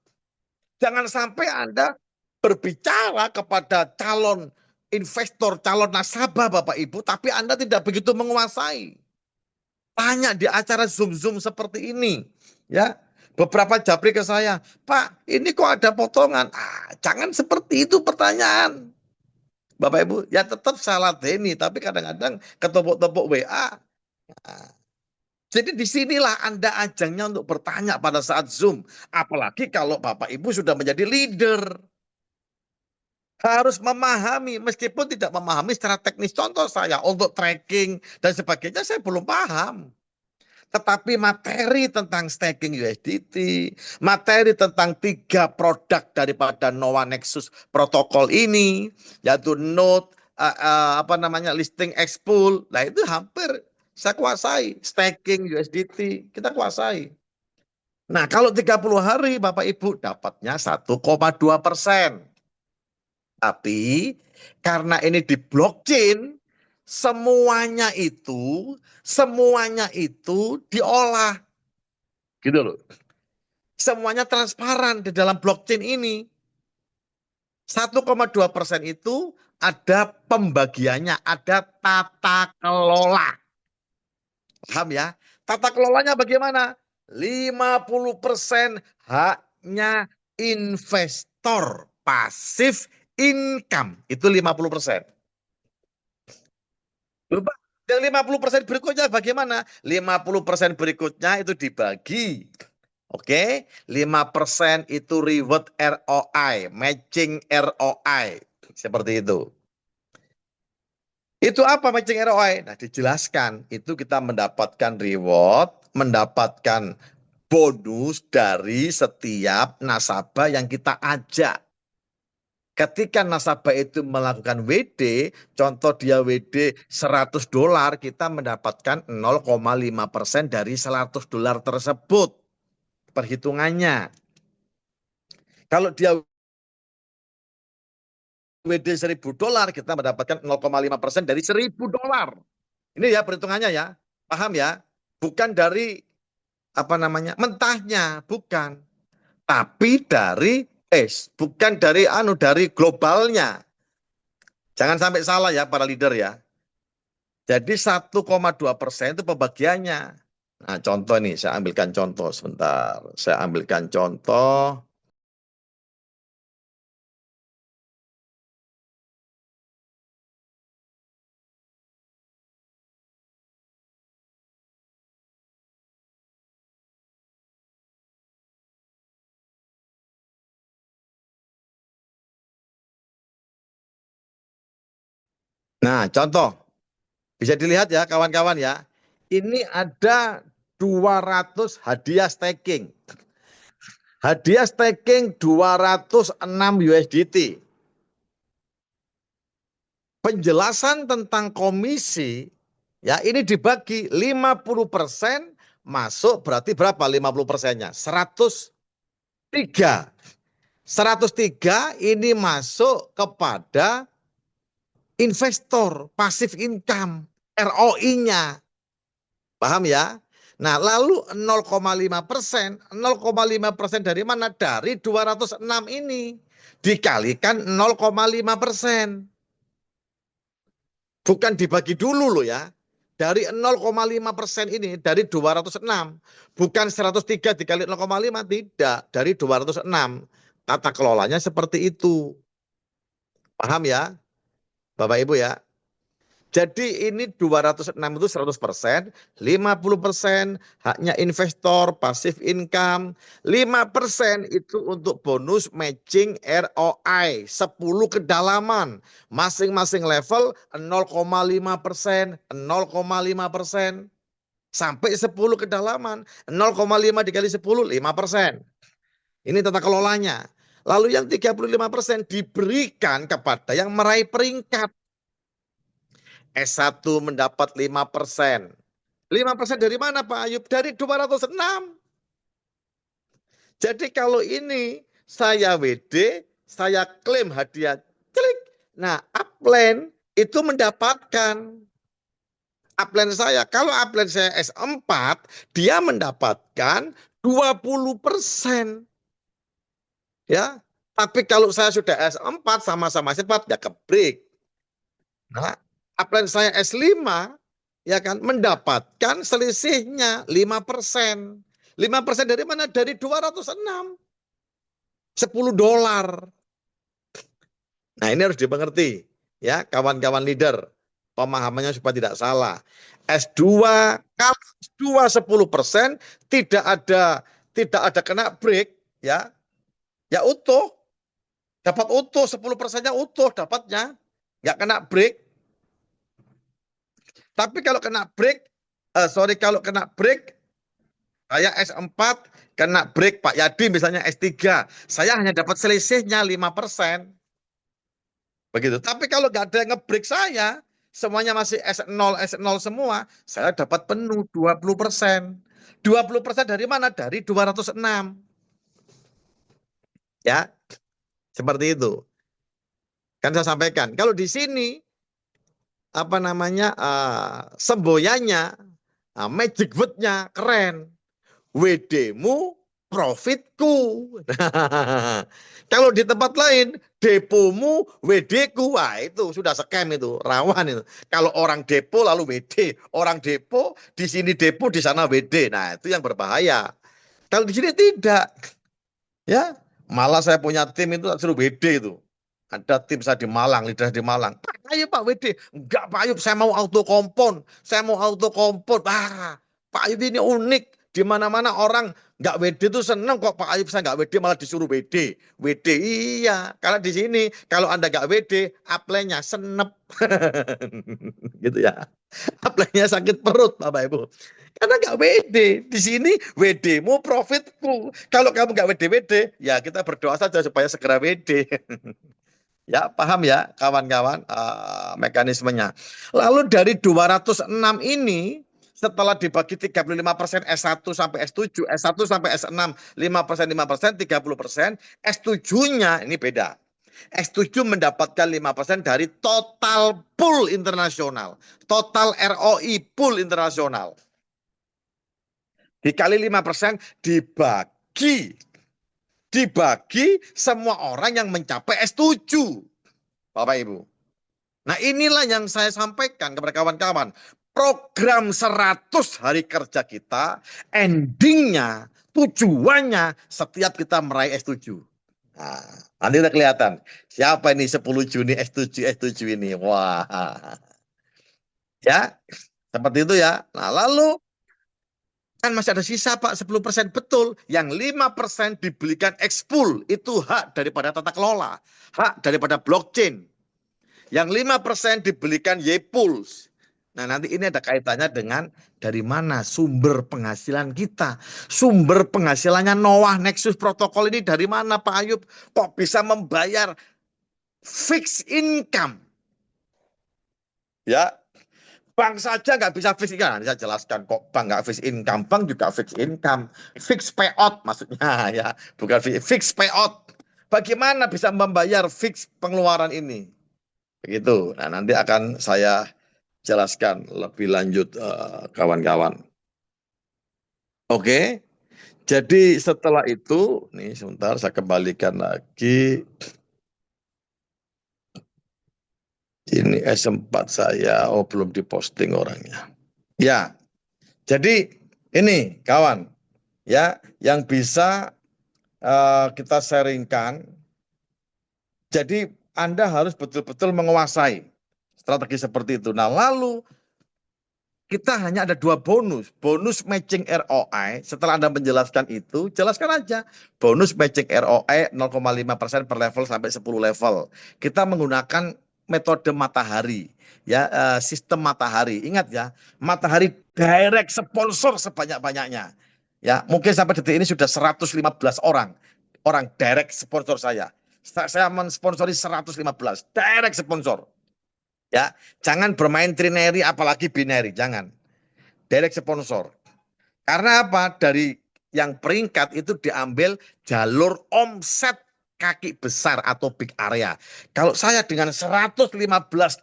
Speaker 5: Jangan sampai Anda berbicara kepada calon investor, calon nasabah Bapak Ibu, tapi Anda tidak begitu menguasai. Tanya di acara Zoom-Zoom seperti ini. Ya, beberapa japri ke saya, Pak, ini kok ada potongan? Jangan seperti itu pertanyaan. Bapak Ibu, ya tetap salah ladeni, tapi kadang-kadang ketepuk-tepuk WA. Nah, jadi disinilah Anda ajangnya untuk bertanya pada saat Zoom. Apalagi kalau Bapak Ibu sudah menjadi leader. Harus memahami, meskipun tidak memahami secara teknis. Contoh saya, untuk tracking dan sebagainya saya belum paham. Tetapi materi tentang staking USDT, materi tentang 3 produk daripada Noah Nexus protokol ini, yaitu Node, listing expool, nah itu hampir saya kuasai. Staking USDT kita kuasai. Nah, kalau 30 hari Bapak Ibu dapatnya 1,2%. Tapi karena ini di blockchain, semuanya itu diolah. Gitu loh. Semuanya transparan di dalam blockchain ini. 1,2% itu ada pembagiannya, ada tata kelola. Paham ya? Tata kelolanya bagaimana? 50% haknya investor, pasif income. Itu 50%. Lupa. Yang 50% berikutnya bagaimana? 50% berikutnya itu dibagi Oke, 5% itu reward ROI, matching ROI. Seperti itu. Itu apa matching ROI? Nah, dijelaskan. Itu kita mendapatkan reward, mendapatkan bonus dari setiap nasabah yang kita ajak. Ketika nasabah itu melakukan WD, contoh dia WD $100, kita mendapatkan 0,5% dari $100 tersebut. Perhitungannya. Kalau dia WD $1.000, kita mendapatkan 0,5% dari $1.000. Ini ya perhitungannya ya. Paham ya? Bukan dari mentahnya, bukan. Tapi bukan dari globalnya. Jangan sampai salah ya para leader ya. Jadi 1,2% itu pembagiannya. Nah, contoh nih, saya ambilkan contoh sebentar. Saya ambilkan contoh. Nah, contoh. Bisa dilihat ya kawan-kawan ya. Ini ada 200 hadiah staking. Hadiah staking 206 USDT. Penjelasan tentang komisi ya ini dibagi 50% masuk berarti berapa 50%-nya? 103. 103 ini masuk kepada investor, passive income, ROI-nya. Paham ya? Nah, lalu 0,5%, 0,5% dari mana? Dari 206 ini. Dikalikan 0,5%. Bukan dibagi dulu loh ya. Dari 0,5% ini, dari 206. Bukan 103 dikali 0,5, tidak. Dari 206. Tata kelolanya seperti itu. Paham ya? Bapak Ibu ya? Jadi ini 206 itu 100%, 50% haknya investor, passive income, 5% itu untuk bonus matching ROI, 10 kedalaman, masing-masing level 0,5%, 0,5%, sampai 10 kedalaman, 0,5 dikali 10, 5%. Ini tata kelolanya. Lalu yang 35% diberikan kepada yang meraih peringkat. S1 mendapat 5%. 5% dari mana Pak Ayub? Dari 206. Jadi kalau ini saya WD, saya klaim hadiah, klik. Nah, upline itu mendapatkan upline saya. Kalau upline saya S4, dia mendapatkan 20%. Ya. Tapi kalau saya sudah S4 sama-sama S4 ya kebreak. Nah, upline saya S5 ya kan mendapatkan selisihnya 5%. 5% dari mana? Dari 206. $10. Nah, ini harus dimengerti ya, kawan-kawan leader. Pemahamannya supaya tidak salah. S2 kalau S2 10% tidak ada kena break ya. Ya utuh. Dapat utuh 10%-nya utuh dapatnya. Enggak kena break. Tapi kalau kena break, kalau kena break, saya S4 kena break Pak Yadi misalnya S3, saya hanya dapat selisihnya 5%. Begitu. Tapi kalau nggak ada yang ngebreak saya, semuanya masih S0 semua, saya dapat penuh 20%. 20% dari mana? Dari 206. Ya, seperti itu. Kan saya sampaikan, kalau di sini semboyannya, magic word-nya keren. WD-mu, profitku. Kalau di tempat lain, depomu, WD-ku. Wah, itu sudah scam itu, rawan itu. Kalau orang depo lalu WD, orang depo di sini depo, di sana WD. Nah, itu yang berbahaya. Kalau di sini tidak. Ya, malah saya punya tim itu suruh WD itu. Ada tim saya di Malang, leader di Malang. Pak, ayo Pak WD. Enggak Pak Ayub, saya mau auto kompon. Saya mau auto kompon. Pak Ayub ini unik. Di mana-mana orang nggak WD itu seneng kok Pak Ayub, saya nggak WD malah disuruh WD. WD iya, karena di sini kalau Anda nggak WD, apply-nya senep. Gitu ya. Apply-nya sakit perut Bapak Ibu. Karena nggak WD. Di sini WD-mu profitku. Kalau kamu nggak WD-WD, ya kita berdoa saja supaya segera WD. Ya, paham ya kawan-kawan mekanismenya. Lalu dari 206 ini, setelah dibagi 35% S1 sampai S7, S1 sampai S6, 5%, 5%, 30%, S7-nya ini beda. S7 mendapatkan 5% dari total pool internasional. Total ROI pool internasional. Dikali 5% dibagi semua orang yang mencapai S7. Bapak Ibu. Nah inilah yang saya sampaikan kepada kawan-kawan. Program 100 hari kerja kita, endingnya, tujuannya setiap kita meraih S7. Nah, nanti udah kelihatan. Siapa ini 10 Juni S7 ini? Wah. Ya, seperti itu ya. Nah lalu kan masih ada sisa Pak 10%, betul. Yang 5% dibelikan Expool, itu hak daripada tata kelola, hak daripada blockchain. Yang 5% dibelikan Ypools. Nah nanti ini ada kaitannya dengan dari mana sumber penghasilan kita. Sumber penghasilannya Noah Nexus Protocol ini dari mana Pak Ayub? Kok bisa membayar fixed income? Ya, bank saja nggak bisa fixed income. Saya jelaskan kok bank nggak fixed income. Bank juga fixed income. Fixed payout maksudnya ya. Bukan fixed payout. Bagaimana bisa membayar fixed pengeluaran ini? Begitu. Nah nanti akan saya jelaskan lebih lanjut kawan-kawan. Oke. Jadi setelah itu, nih sebentar saya kembalikan lagi. Ini S4 saya, oh belum diposting orangnya. Ya, jadi ini kawan, ya yang bisa kita sharingkan. Jadi Anda harus betul-betul menguasai strategi seperti itu. Nah lalu kita hanya ada 2 bonus. Bonus matching ROI, setelah Anda menjelaskan itu, jelaskan aja. Bonus matching ROI 0,5% per level sampai 10 level. Kita menggunakan metode matahari. Ya, sistem matahari. Ingat ya, matahari direct sponsor sebanyak-banyaknya. Ya, mungkin sampai detik ini sudah 115 orang direct sponsor saya. Saya mensponsori 115 direct sponsor. Ya, jangan bermain trinary apalagi binary, jangan. Direct sponsor. Karena apa? Dari yang peringkat itu diambil jalur omset kaki besar atau big area. Kalau saya dengan 115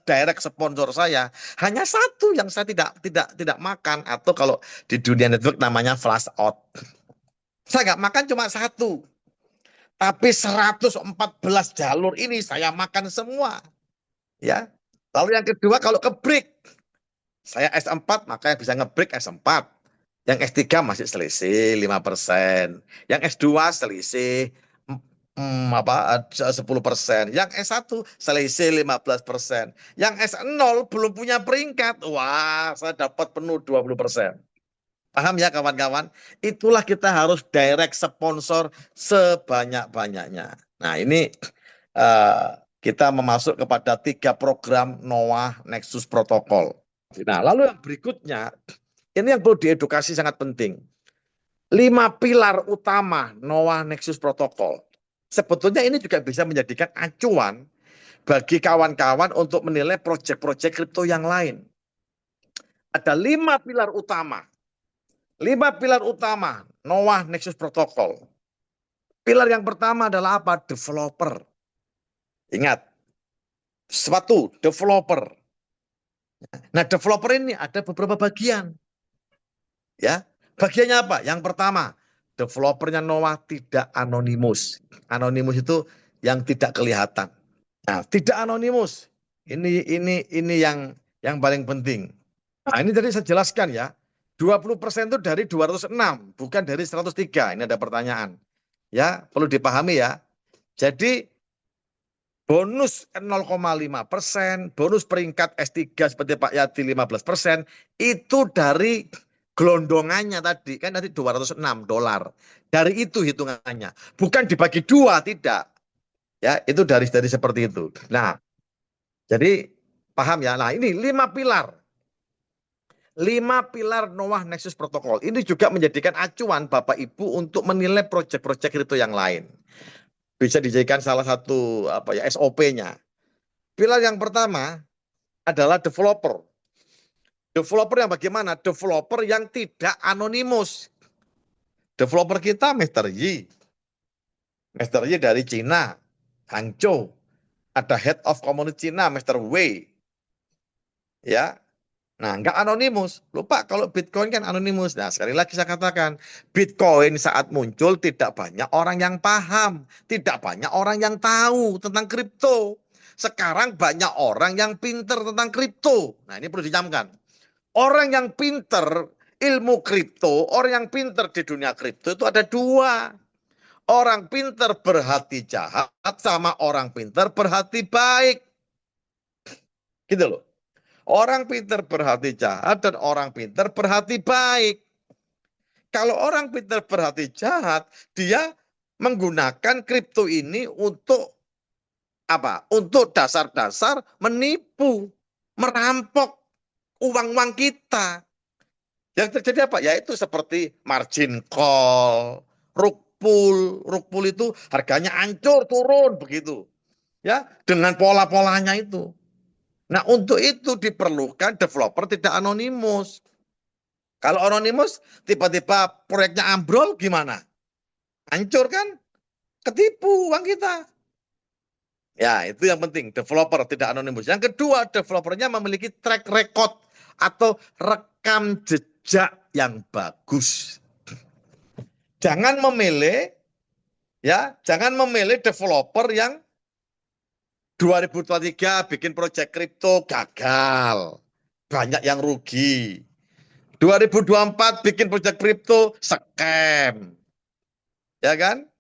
Speaker 5: direct sponsor saya, hanya satu yang saya tidak makan, atau kalau di dunia network namanya flash out. Saya nggak makan cuma satu. Tapi 114 jalur ini saya makan semua. Ya. Lalu yang kedua kalau ke break, saya S4 makanya bisa nge-break S4. Yang S3 masih selisih 5%. Yang S2 selisih 10%. Yang S1 selisih 15%. Yang S0 belum punya peringkat. Wah, saya dapat penuh 20%. Paham ya kawan-kawan? Itulah kita harus direct sponsor sebanyak-banyaknya. Nah ini kita memasuk kepada 3 program Noah Nexus Protocol. Nah, lalu yang berikutnya, ini yang perlu diedukasi sangat penting. 5 pilar utama Noah Nexus Protocol. Sebetulnya ini juga bisa menjadikan acuan bagi kawan-kawan untuk menilai proyek-proyek kripto yang lain. Ada 5 pilar utama. 5 pilar utama Noah Nexus Protocol. Pilar yang pertama adalah apa? Developer. Ingat, suatu developer. Nah, developer ini ada beberapa bagian. Ya, bagiannya apa? Yang pertama, developernya Noah tidak anonimus. Anonimus itu yang tidak kelihatan. Nah, tidak anonimus. Ini yang paling penting. Nah, ini tadi saya jelaskan ya. 20% itu dari 206, bukan dari 103. Ini ada pertanyaan. Ya, perlu dipahami ya. Jadi bonus 0,5%, bonus peringkat S3 seperti Pak Yadi 15%, itu dari Gelondongannya tadi kan tadi $206. Dari itu hitungannya. Bukan dibagi dua, tidak. Ya, itu dari seperti itu. Nah, jadi paham ya. Nah, ini 5 pilar. 5 pilar Noah Nexus Protocol. Ini juga menjadikan acuan Bapak Ibu untuk menilai proyek-proyek kripto yang lain. Bisa dijadikan salah satu SOP-nya. Pilar yang pertama adalah developer. Developer yang bagaimana? Developer yang tidak anonimus. Developer kita Mr. Yi. Mr. Yi dari Cina, Hangzhou. Ada Head of Community Cina, Mr. Wei. Ya, nah, nggak anonimus. Lupa kalau Bitcoin kan anonimus. Nah, sekali lagi saya katakan, Bitcoin saat muncul tidak banyak orang yang paham, tidak banyak orang yang tahu tentang kripto. Sekarang banyak orang yang pinter tentang kripto. Nah, ini perlu dijamkan. Orang yang pinter ilmu kripto, orang yang pinter di dunia kripto itu ada dua. Orang pinter berhati jahat sama orang pinter berhati baik. Gitu loh. Orang pinter berhati jahat dan orang pinter berhati baik. Kalau orang pinter berhati jahat, dia menggunakan kripto ini untuk apa? Untuk dasar-dasar menipu, merampok uang-uang kita. Yang terjadi apa? Yaitu seperti margin call, rug pull itu harganya hancur turun begitu. Ya, dengan pola-polanya itu. Nah, untuk itu diperlukan developer tidak anonimus. Kalau anonimus, tiba-tiba proyeknya ambrol gimana? Hancur kan? Ketipu uang kita. Ya, itu yang penting, developer tidak anonimus. Yang kedua, developernya memiliki track record atau rekam jejak yang bagus. Jangan memilih developer yang 2023 bikin proyek kripto gagal. Banyak yang rugi. 2024 bikin proyek kripto scam. Ya kan?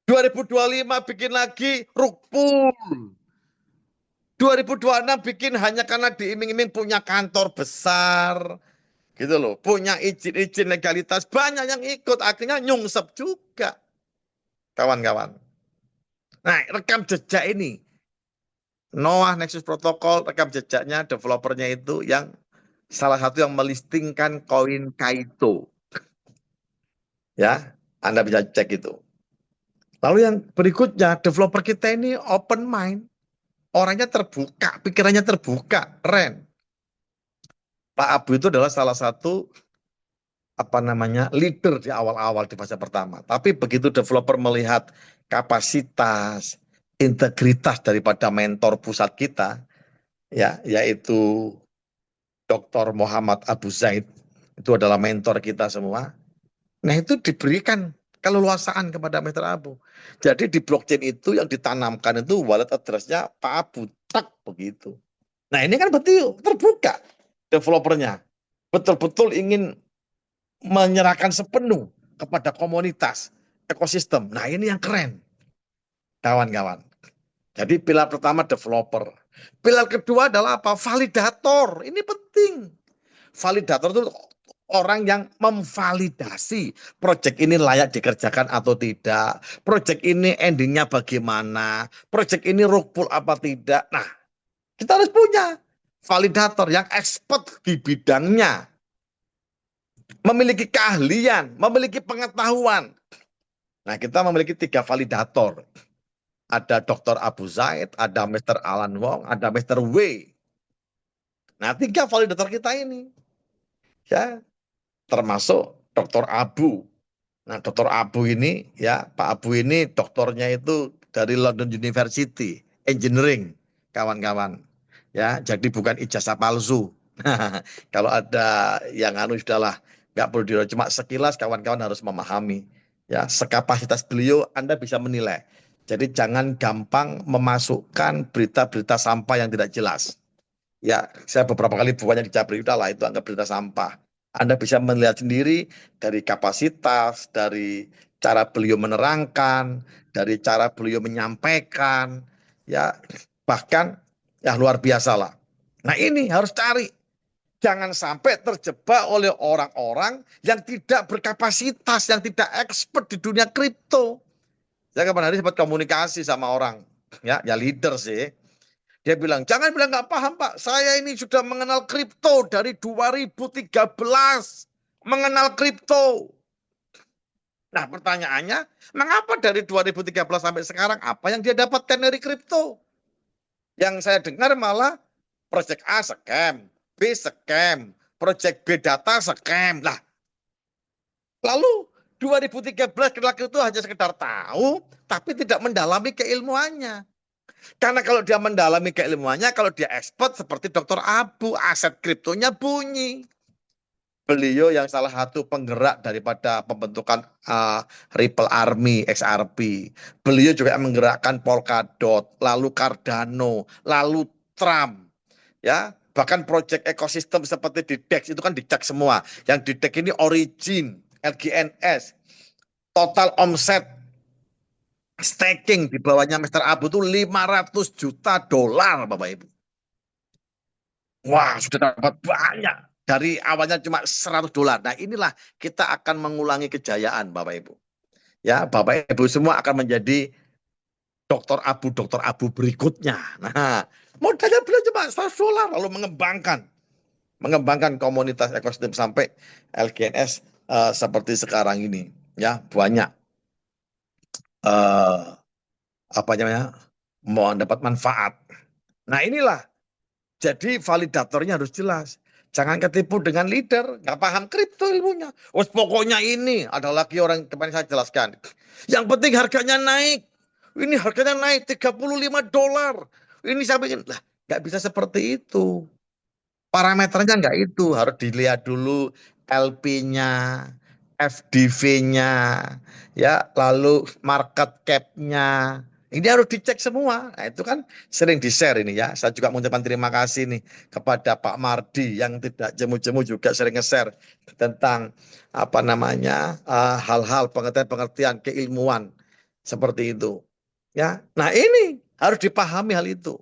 Speaker 5: 2025 bikin lagi rug pull. 2026 bikin hanya karena diiming-iming punya kantor besar. Gitu loh. Punya izin-izin legalitas. Banyak yang ikut. Akhirnya nyungsep juga. Kawan-kawan. Nah, rekam jejak ini. Noah Nexus Protocol, rekam jejaknya, developernya itu yang salah satu yang melistingkan koin Kaito. Ya, Anda bisa cek itu. Lalu yang berikutnya, developer kita ini open mind. Orangnya terbuka, pikirannya terbuka, keren. Pak Abu itu adalah salah satu leader di awal-awal di fase pertama. Tapi begitu developer melihat kapasitas, integritas daripada mentor pusat kita, ya, yaitu Dr. Muhammad Abu Zaid, itu adalah mentor kita semua. Nah, itu diberikan keleluasaan kepada Mr. Abu. Jadi di blockchain itu yang ditanamkan itu wallet address-nya Pak Abu, tak begitu. Nah, ini kan betul terbuka developernya. Betul-betul ingin menyerahkan sepenuh kepada komunitas, ekosistem. Nah, ini yang keren, kawan-kawan. Jadi pilar pertama developer. Pilar kedua adalah apa? Validator. Ini penting. Validator itu orang yang memvalidasi proyek ini layak dikerjakan atau tidak. Proyek ini endingnya bagaimana. Proyek ini rug pull apa tidak. Nah, kita harus punya validator yang expert di bidangnya. Memiliki keahlian, memiliki pengetahuan. Nah, kita memiliki 3 validator. Ada Dr. Abu Zaid, ada Mr. Alan Wong, ada Mr. Wei. Nah, 3 validator kita ini. Ya, termasuk Dr. Abu. Nah, Dr. Abu ini, ya, Pak Abu ini doktornya itu dari London University, engineering, kawan-kawan. Ya, jadi bukan ijazah palsu. Kalau ada yang sudahlah, nggak perlu dirubah. Cuma sekilas kawan-kawan harus memahami. Ya, sekapasitas beliau Anda bisa menilai. Jadi jangan gampang memasukkan berita-berita sampah yang tidak jelas. Ya, saya beberapa kali bukannya di Jabri, udahlah itu anggap berita sampah. Anda bisa melihat sendiri dari kapasitas, dari cara beliau menerangkan, dari cara beliau menyampaikan, ya bahkan ya luar biasa lah. Nah, ini harus cari Jangan sampai terjebak oleh orang-orang yang tidak berkapasitas, yang tidak expert di dunia kripto. Saya kapan hari sempat komunikasi sama orang, ya leader sih. Dia bilang, jangan bilang nggak paham Pak, saya ini sudah mengenal kripto dari 2013. Mengenal kripto. Nah pertanyaannya, mengapa dari 2013 sampai sekarang, apa yang dia dapatkan dari kripto? Yang saya dengar malah Project A scam, B scam, Project B data scam. Lah, lalu 2013 kelak itu hanya sekedar tahu, tapi tidak mendalami keilmuannya. Karena kalau dia mendalami keilmuannya, kalau dia expert seperti Dr. Abu, aset kriptonya bunyi. Beliau yang salah satu penggerak daripada pembentukan Ripple Army, XRP. Beliau juga menggerakkan Polkadot, lalu Cardano, lalu Trump. Ya, bahkan proyek ekosistem seperti di DEX itu kan dicek semua. Yang di DEX ini Origin, LGNS, total omset staking di bawahnya Mr. Abu itu 500 juta dolar, Bapak Ibu. Wah, sudah dapat banyak. Dari awalnya cuma 100 dolar. Nah, inilah kita akan mengulangi kejayaan, Bapak Ibu. Ya, Bapak Ibu semua akan menjadi Dr. Abu berikutnya. Nah, modalnya beliau cuma 100 dolar lalu mengembangkan komunitas ekosistem sampai LGNS seperti sekarang ini. Ya, banyak apa namanya? Mau dapat manfaat. Nah, inilah. Jadi validatornya harus jelas. Jangan ketipu dengan leader, nggak paham kripto ilmunya. Oh, pokoknya ini ada lagi orang kemarin saya jelaskan. Yang penting harganya naik. Ini harganya naik 35 dolar. Ini sampai lah, nggak bisa seperti itu. Parameternya nggak itu, harus dilihat dulu LP-nya, FDV-nya, ya, lalu market cap-nya. Ini harus dicek semua. Nah, itu kan sering di-share ini ya. Saya juga mengucapkan terima kasih nih kepada Pak Mardi yang tidak jemu-jemu juga sering nge-share tentang apa namanya hal-hal pengertian-pengertian keilmuan seperti itu. Ya, nah ini harus dipahami hal itu.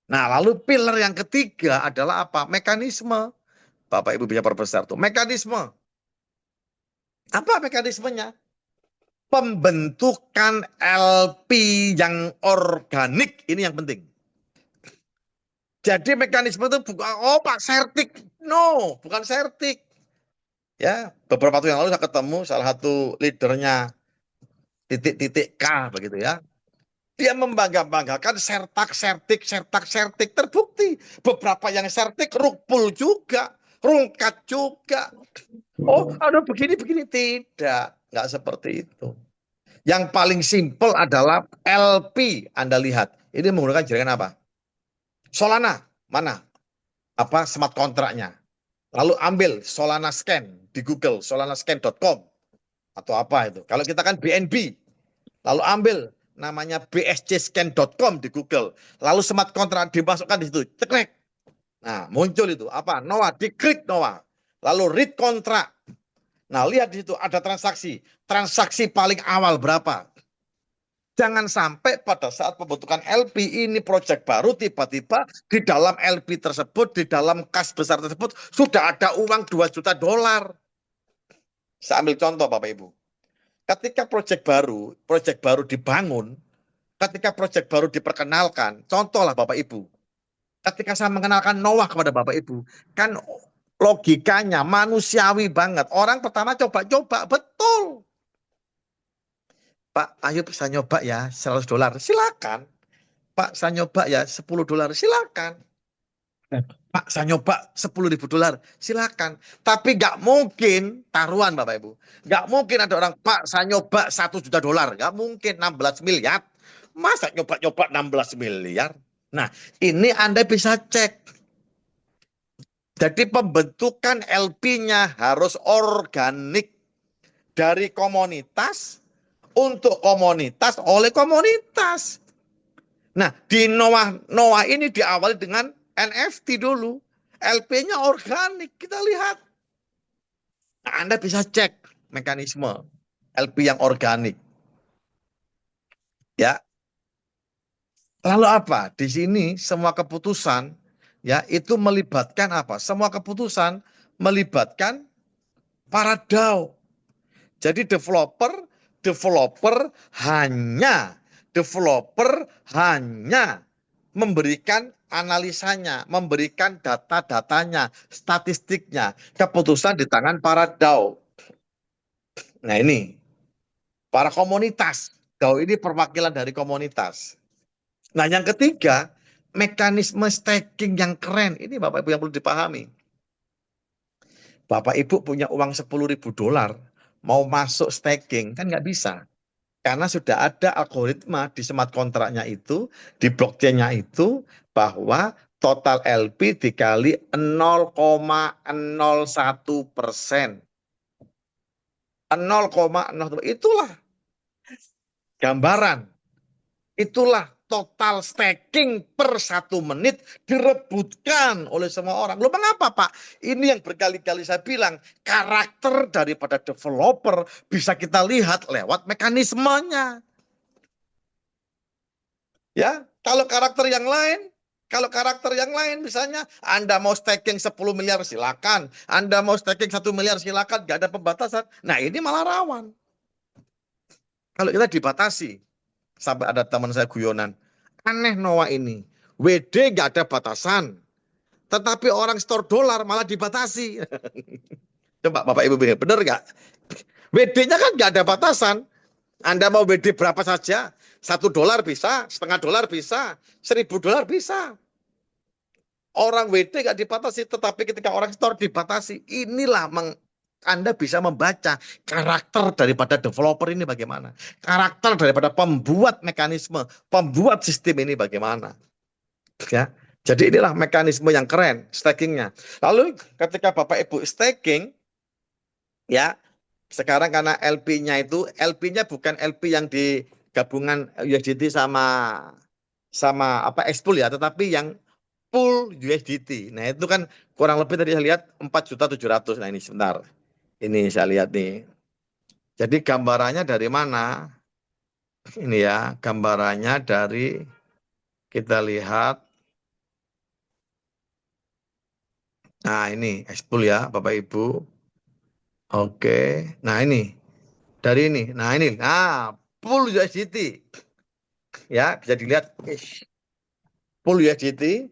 Speaker 5: Nah, lalu pilar yang ketiga adalah apa? Mekanisme. Bapak Ibu bisa perbesar tuh. Mekanisme. Apa mekanismenya? Pembentukan LP yang organik, ini yang penting. Jadi mekanisme itu bukan, oh Pak Sertik. No, bukan Sertik. Ya, beberapa waktu yang lalu saya ketemu salah satu leadernya titik-titik K begitu ya. Dia membangga-banggakan sertik. Terbukti. Beberapa yang sertik rukpul juga. Rungkat juga. Oh, ada begini-begini. Tidak. Nggak seperti itu. Yang paling simpel adalah LP. Anda lihat. Ini menggunakan jaringan apa? Solana. Mana? Apa smart kontraknya. Lalu ambil Solana Scan di Google. Solanascan.com. Atau apa itu. Kalau kita kan BNB. Lalu ambil namanya bscscan.com di Google. Lalu smart kontrak dimasukkan di situ. Cekrek. Nah, muncul itu. Apa? Noah. Diklik Noah. Lalu read kontrak. Nah, lihat di situ ada transaksi. Transaksi paling awal berapa? Jangan sampai pada saat pembentukan LP ini proyek baru tiba-tiba di dalam LP tersebut, di dalam kas besar tersebut sudah ada uang 2 juta dolar. Saya ambil contoh Bapak Ibu. Ketika proyek baru dibangun, ketika proyek baru diperkenalkan, contohlah Bapak Ibu. Ketika saya mengenalkan Noah kepada Bapak Ibu, kan logikanya manusiawi banget. Orang pertama coba-coba, betul. Pak, ayo bisa nyoba ya 100 dolar, silakan. Pak, saya nyoba ya 10 dolar, silakan. Pak, saya nyoba 10.000 dolar, silakan. Tapi nggak mungkin taruhan Bapak Ibu. Nggak mungkin ada orang, Pak, saya nyoba 1 juta dolar. Nggak mungkin 16 miliar. Masa nyoba-nyoba 16 miliar? Nah, ini Anda bisa cek. Jadi pembentukan LP-nya harus organik. Dari komunitas, untuk komunitas, oleh komunitas. Nah, di Noah ini diawali dengan NFT dulu. LP-nya organik, kita lihat. Nah, Anda bisa cek mekanisme LP yang organik. Ya. Lalu apa? Di sini semua keputusan ya itu melibatkan apa? Semua keputusan melibatkan para DAO. Jadi developer hanya memberikan analisanya, memberikan data-datanya, statistiknya. Keputusan di tangan para DAO. Nah ini, para komunitas. DAO ini perwakilan dari komunitas. Nah yang ketiga, mekanisme staking yang keren. Ini Bapak Ibu yang perlu dipahami. Bapak Ibu punya uang $10.000, mau masuk staking, kan nggak bisa. Karena sudah ada algoritma di smart kontraknya itu, di blockchain-nya itu, bahwa total LP dikali 0,01%. 0,01%. Itulah gambaran. Itulah total staking per 1 menit direbutkan oleh semua orang. Loh mengapa Pak? Ini yang berkali-kali saya bilang, karakter daripada developer bisa kita lihat lewat mekanismenya. Ya, kalau karakter yang lain, misalnya Anda mau staking 10 miliar silakan, Anda mau staking 1 miliar silakan, nggak ada pembatasan. Nah ini malah rawan. Kalau kita dibatasi, sampai ada teman saya guyonan, aneh Noah ini, WD nggak ada batasan, tetapi orang store dolar malah dibatasi. Coba Bapak Ibu benar nggak? WD-nya kan nggak ada batasan. Anda mau WD berapa saja, $1 bisa, $0,5 bisa, $1.000 bisa. Orang WD nggak dibatasi, tetapi ketika orang store dibatasi, inilah Anda bisa membaca karakter daripada developer ini bagaimana. Karakter daripada pembuat mekanisme, pembuat sistem ini bagaimana. Ya, jadi inilah mekanisme yang keren, stakingnya. Lalu ketika Bapak Ibu staking, ya sekarang karena LP-nya bukan LP yang di gabungan USDT sama apa Expool ya, tetapi yang pool USDT. Nah, itu kan kurang lebih tadi saya lihat 4.700.000. Nah, ini sebentar. Ini saya lihat nih. Jadi gambarannya dari mana? Ini ya, gambarannya dari kita lihat. Nah, ini Expool ya, Bapak Ibu. Oke. Nah, ini dari ini. Nah, ini. Nah, pool USDT. Ya, bisa dilihat pool USDT.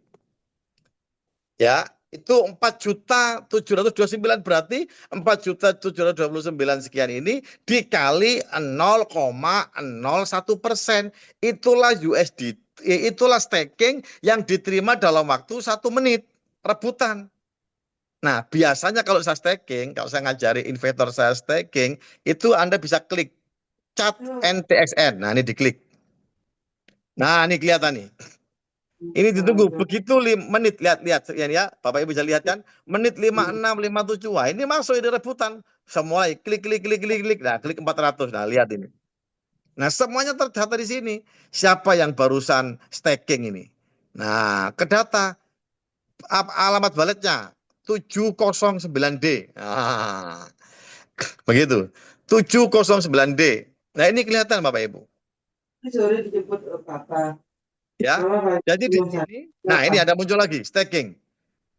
Speaker 5: Ya, itu 4.729 berarti 4.729 sekian ini dikali 0,01%. Itulah USDT, itulah staking yang diterima dalam waktu 1 menit rebutan. Nah, biasanya kalau saya staking, kalau saya ngajari investor saya staking, itu Anda bisa klik chat NTXN. Nah, ini diklik. Nah, ini kelihatan nih. Ini ditunggu begitu 5 menit, lihat ya, Bapak Ibu bisa lihat kan, menit 56, 57. Wah, ini masuk ini rebutan. Semua klik. Nah, klik 400. Nah, lihat ini. Nah, semuanya terdata di sini. Siapa yang barusan staking ini? Nah, ke data alamat walletnya 709D. Nah, begitu. 709D. Nah, ini kelihatan Bapak Ibu.
Speaker 6: Sore dijemput Papa.
Speaker 5: Ya. Jadi di sini, nah ini ada muncul lagi staking.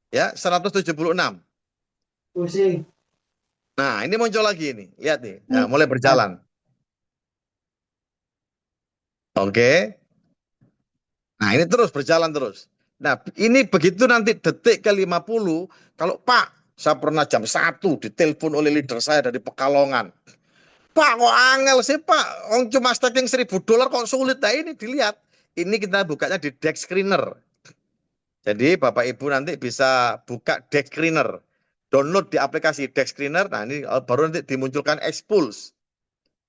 Speaker 5: Ya, 176.
Speaker 6: Pusing.
Speaker 5: Nah, ini muncul lagi ini. Lihat nih. Nah, mulai berjalan. Oke. Nah, ini terus berjalan terus. Nah, ini begitu nanti detik ke-50, kalau Pak, saya pernah jam 1 ditelepon oleh leader saya dari Pekalongan. Pak, kok angel sih Pak? Cuma staking $1.000 kok sulit. Nah, ini dilihat. Ini kita bukanya di Dex Screener. Jadi Bapak Ibu nanti bisa buka Dex Screener. Download di aplikasi Dex Screener. Nah, ini baru nanti dimunculkan Expulse.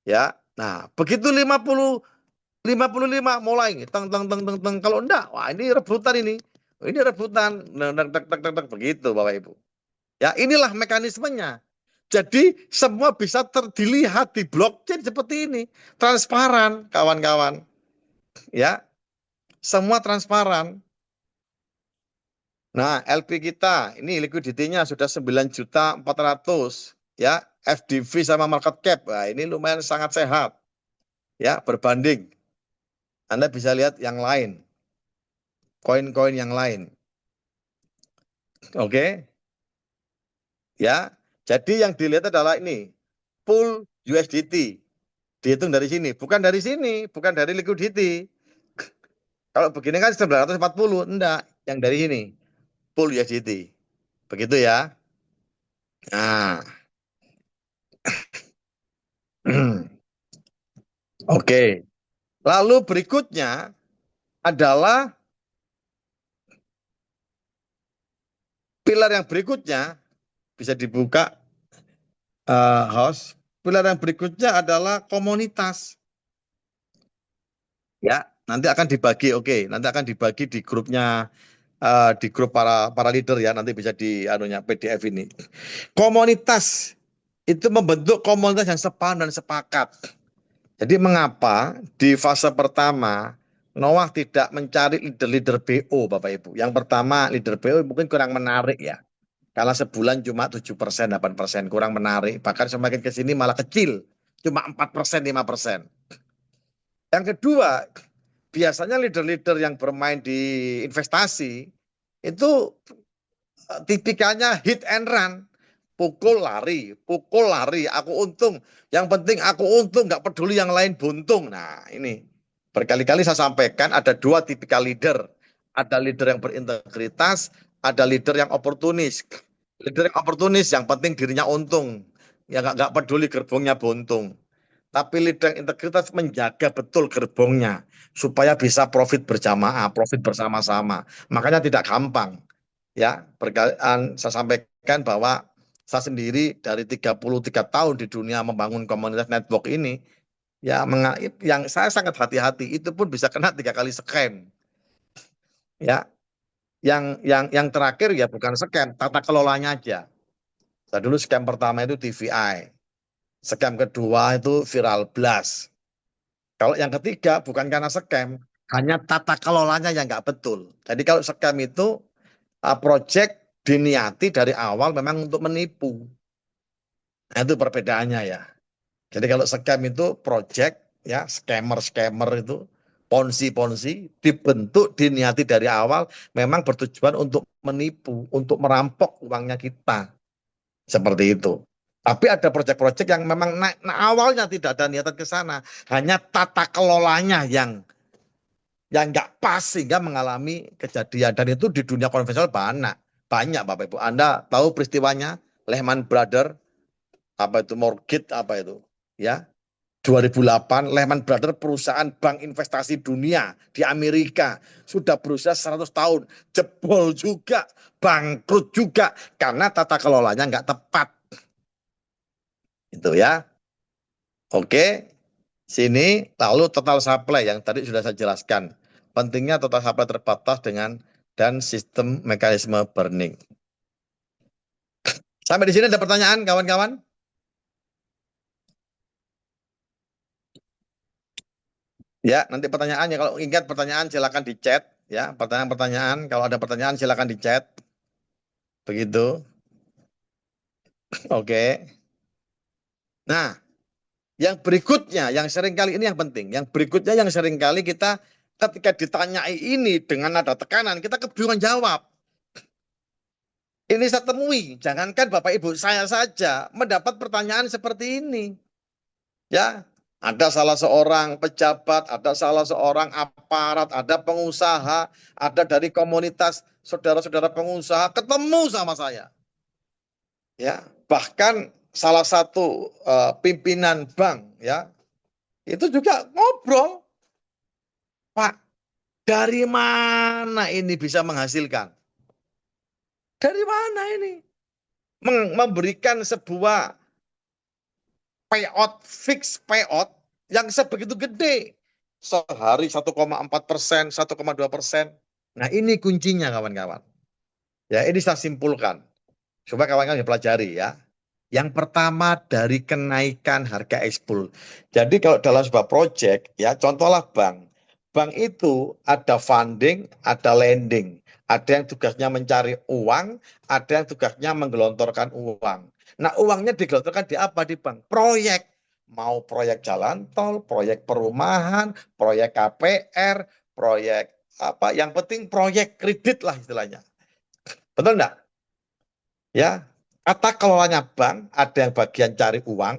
Speaker 5: Ya. Nah, begitu 55 mulai teng. Kalau enggak, wah ini rebutan ini. Ini rebutan begitu Bapak Ibu. Ya, inilah mekanismenya. Jadi semua bisa dilihat di blockchain seperti ini. Transparan, kawan-kawan. Ya. Semua transparan. Nah, LP kita ini liquidity-nya sudah 9.400.000 ya, FDV sama market cap. Nah, ini lumayan sangat sehat. Ya, berbanding. Anda bisa lihat yang lain. Koin-koin yang lain. Oke. Ya. Jadi yang dilihat adalah ini, pool USDT. Dihitung dari sini, bukan dari sini, bukan dari liquidity. Kalau begini kan 940, enggak, yang dari sini, pool USDT. Begitu ya. Nah, oke. Lalu berikutnya adalah pilar yang berikutnya, bisa dibuka host. Pilar yang berikutnya adalah komunitas. Ya, nanti akan dibagi, oke, nanti akan dibagi di grupnya, di grup para leader ya, nanti bisa di anunya PDF ini. Komunitas itu membentuk komunitas yang sepaham dan sepakat. Jadi mengapa di fase pertama Noah tidak mencari leader-leader BO, Bapak Ibu? Yang pertama, leader BO mungkin kurang menarik ya. Karena sebulan cuma 7%, 8%, kurang menarik. Bahkan semakin ke sini malah kecil, cuma 4%, 5%. Yang kedua, biasanya leader-leader yang bermain di investasi itu tipikalnya hit and run. Pukul lari, aku untung. Yang penting aku untung, nggak peduli yang lain buntung. Nah ini, berkali-kali saya sampaikan ada dua tipikal leader. Ada leader yang berintegritas, ada leader yang oportunis. Leader yang oportunis, yang penting dirinya untung. Ya nggak peduli gerbongnya buntung. Tapi leader yang integritas menjaga betul gerbongnya. Supaya bisa profit berjamaah, profit bersama-sama. Makanya tidak gampang. Ya, saya sampaikan bahwa saya sendiri dari 33 tahun di dunia membangun komunitas network ini, ya yang saya sangat hati-hati itu pun bisa kena 3 kali scam. Ya, yang terakhir ya bukan scam, tata kelolanya aja. Saya dulu scam pertama itu TVI, scam kedua itu Viral Blast. Kalau yang ketiga bukan karena scam, hanya tata kelolanya yang nggak betul. Jadi kalau scam itu project diniati dari awal memang untuk menipu. Nah, itu perbedaannya ya. Jadi kalau scam itu project ya, scammer itu ponzi dibentuk diniati dari awal memang bertujuan untuk menipu, untuk merampok uangnya kita. Seperti itu. Tapi ada proyek-proyek yang memang awalnya tidak ada niatan ke sana, hanya tata kelolanya yang nggak pas sehingga mengalami kejadian. Dan itu di dunia konvensional banyak Bapak Ibu. Anda tahu peristiwanya Lehman Brothers, apa itu mortgage, apa itu ya, 2008 Lehman Brothers perusahaan bank investasi dunia di Amerika sudah berusia 100 tahun, jebol juga, bangkrut juga karena tata kelolanya nggak tepat. Itu ya. Oke. Sini lalu total supply yang tadi sudah saya jelaskan. Pentingnya total supply terbatas dan sistem mekanisme burning. Sampai di sini ada pertanyaan kawan-kawan? Ya, nanti pertanyaannya kalau ingat pertanyaan silakan di chat ya. Pertanyaan-pertanyaan kalau ada pertanyaan silakan di chat. Begitu. Oke. Nah, yang berikutnya yang seringkali ini yang penting. Yang berikutnya yang seringkali kita ketika ditanyai ini dengan nada tekanan kita kebingungan jawab. Ini saya temui, jangankan Bapak Ibu saya saja mendapat pertanyaan seperti ini. Ya, ada salah seorang pejabat, ada salah seorang aparat, ada pengusaha, ada dari komunitas saudara-saudara pengusaha ketemu sama saya. Ya, bahkan salah satu pimpinan bank ya, itu juga ngobrol. Pak, dari mana ini bisa menghasilkan? Dari mana ini? Memberikan sebuah payout, fix payout yang sebegitu gede. Sehari 1,4%, 1,2%. Nah ini kuncinya kawan-kawan. Ya ini saya simpulkan. Supaya kawan-kawan pelajari ya. Yang pertama dari kenaikan harga ekspor. Jadi kalau dalam sebuah proyek, ya contohlah bank. Bank itu ada funding, ada lending. Ada yang tugasnya mencari uang, ada yang tugasnya menggelontorkan uang. Nah uangnya digelontorkan di apa di bank? Proyek. Mau proyek jalan tol, proyek perumahan, proyek KPR, proyek apa, yang penting proyek kredit lah istilahnya. Betul enggak? Ya, tata kelolanya bank ada yang bagian cari uang,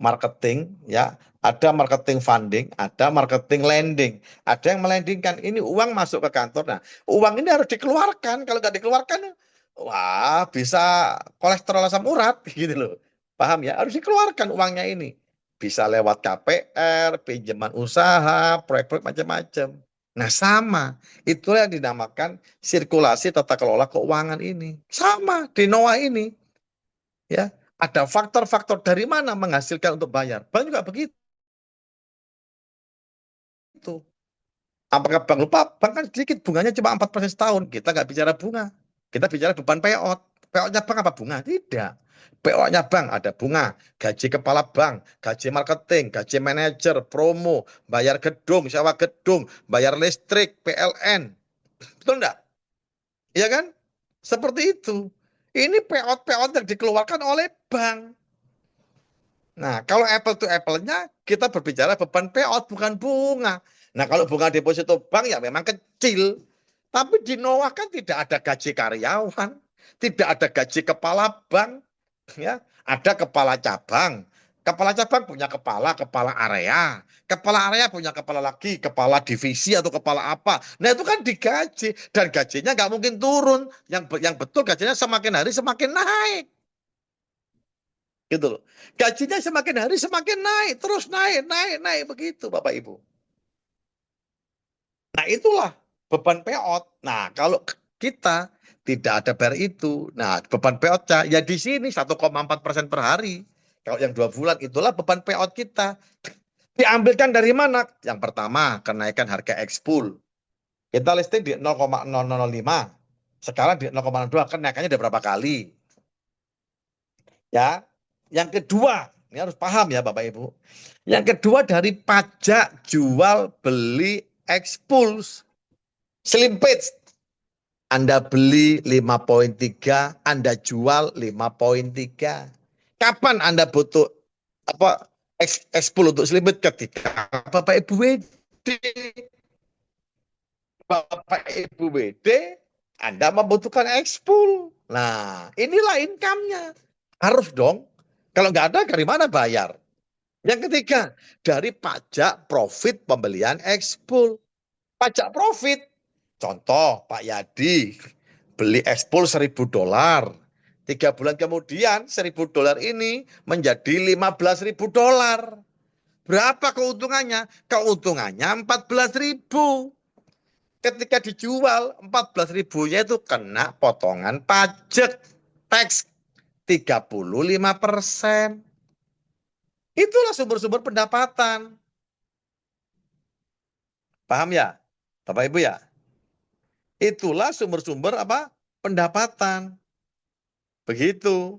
Speaker 5: marketing, ya, ada marketing funding, ada marketing lending, ada yang melendingkan ini uang masuk ke kantor. Nah, uang ini harus dikeluarkan. Kalau nggak dikeluarkan, wah bisa kolesterol asam urat gitu loh. Paham ya? Harus dikeluarkan uangnya ini. Bisa lewat KPR, pinjaman usaha, proyek-proyek macam-macam. Nah, sama. Itulah yang dinamakan sirkulasi tata kelola keuangan ini. Sama di NOA ini. Ya, ada faktor-faktor dari mana menghasilkan untuk bayar. Bank juga begitu. Apakah bank lupa? Bank kan sedikit, bunganya cuma 4% setahun. Kita nggak bicara bunga. Kita bicara beban payout. Payoutnya bank apa bunga? Tidak. PO-nya bank ada bunga, gaji kepala bank, gaji marketing, gaji manajer, promo, bayar gedung, sewa gedung, bayar listrik, PLN. Betul enggak? Iya kan? Seperti itu. Ini payout-payout yang dikeluarkan oleh bank. Nah, kalau apple to apple-nya kita berbicara beban payout bukan bunga. Nah, kalau bunga deposito bank ya memang kecil. Tapi di NOA kan tidak ada gaji karyawan, tidak ada gaji kepala bank, ya. Ada kepala cabang. Kepala cabang punya kepala, kepala area. Kepala area punya kepala lagi, kepala divisi atau kepala apa. Nah, itu kan digaji dan gajinya nggak mungkin turun. Yang betul gajinya semakin hari semakin naik. Gitu loh. Gajinya semakin hari semakin naik, terus naik begitu Bapak Ibu. Nah, itulah beban payout. Nah, kalau kita tidak ada bayar itu, nah beban payoutnya ya di sini 1,4% per hari. Kalau yang 2 bulan itulah beban payout kita. Diambilkan dari mana? Yang pertama, kenaikan harga ekspul. Kita listing di 0,0005. Sekarang di 0,02, kenaikannya udah berapa kali? Ya. Yang kedua, ini harus paham ya Bapak Ibu. Yang kedua dari pajak jual beli ekspul. Slimpage. Anda beli 5,3, Anda jual 5,3. Kapan Anda butuh apa ekspul untuk slimpage? Ketika Bapak Ibu WD. Bapak Ibu WD, Anda membutuhkan ekspul. Nah, inilah income-nya. Harus dong. Kalau nggak ada, dari mana bayar? Yang ketiga, dari pajak profit pembelian ekspul. Pajak profit. Contoh, Pak Yadi beli ekspul $1.000. 3 bulan kemudian $1.000 ini menjadi $15.000. Berapa keuntungannya? Keuntungannya 14.000. Ketika dijual 14.000-nya itu kena potongan pajak tax 35%. Itulah sumber-sumber pendapatan. Paham ya? Bapak Ibu ya? Itulah sumber-sumber apa? Pendapatan. Begitu.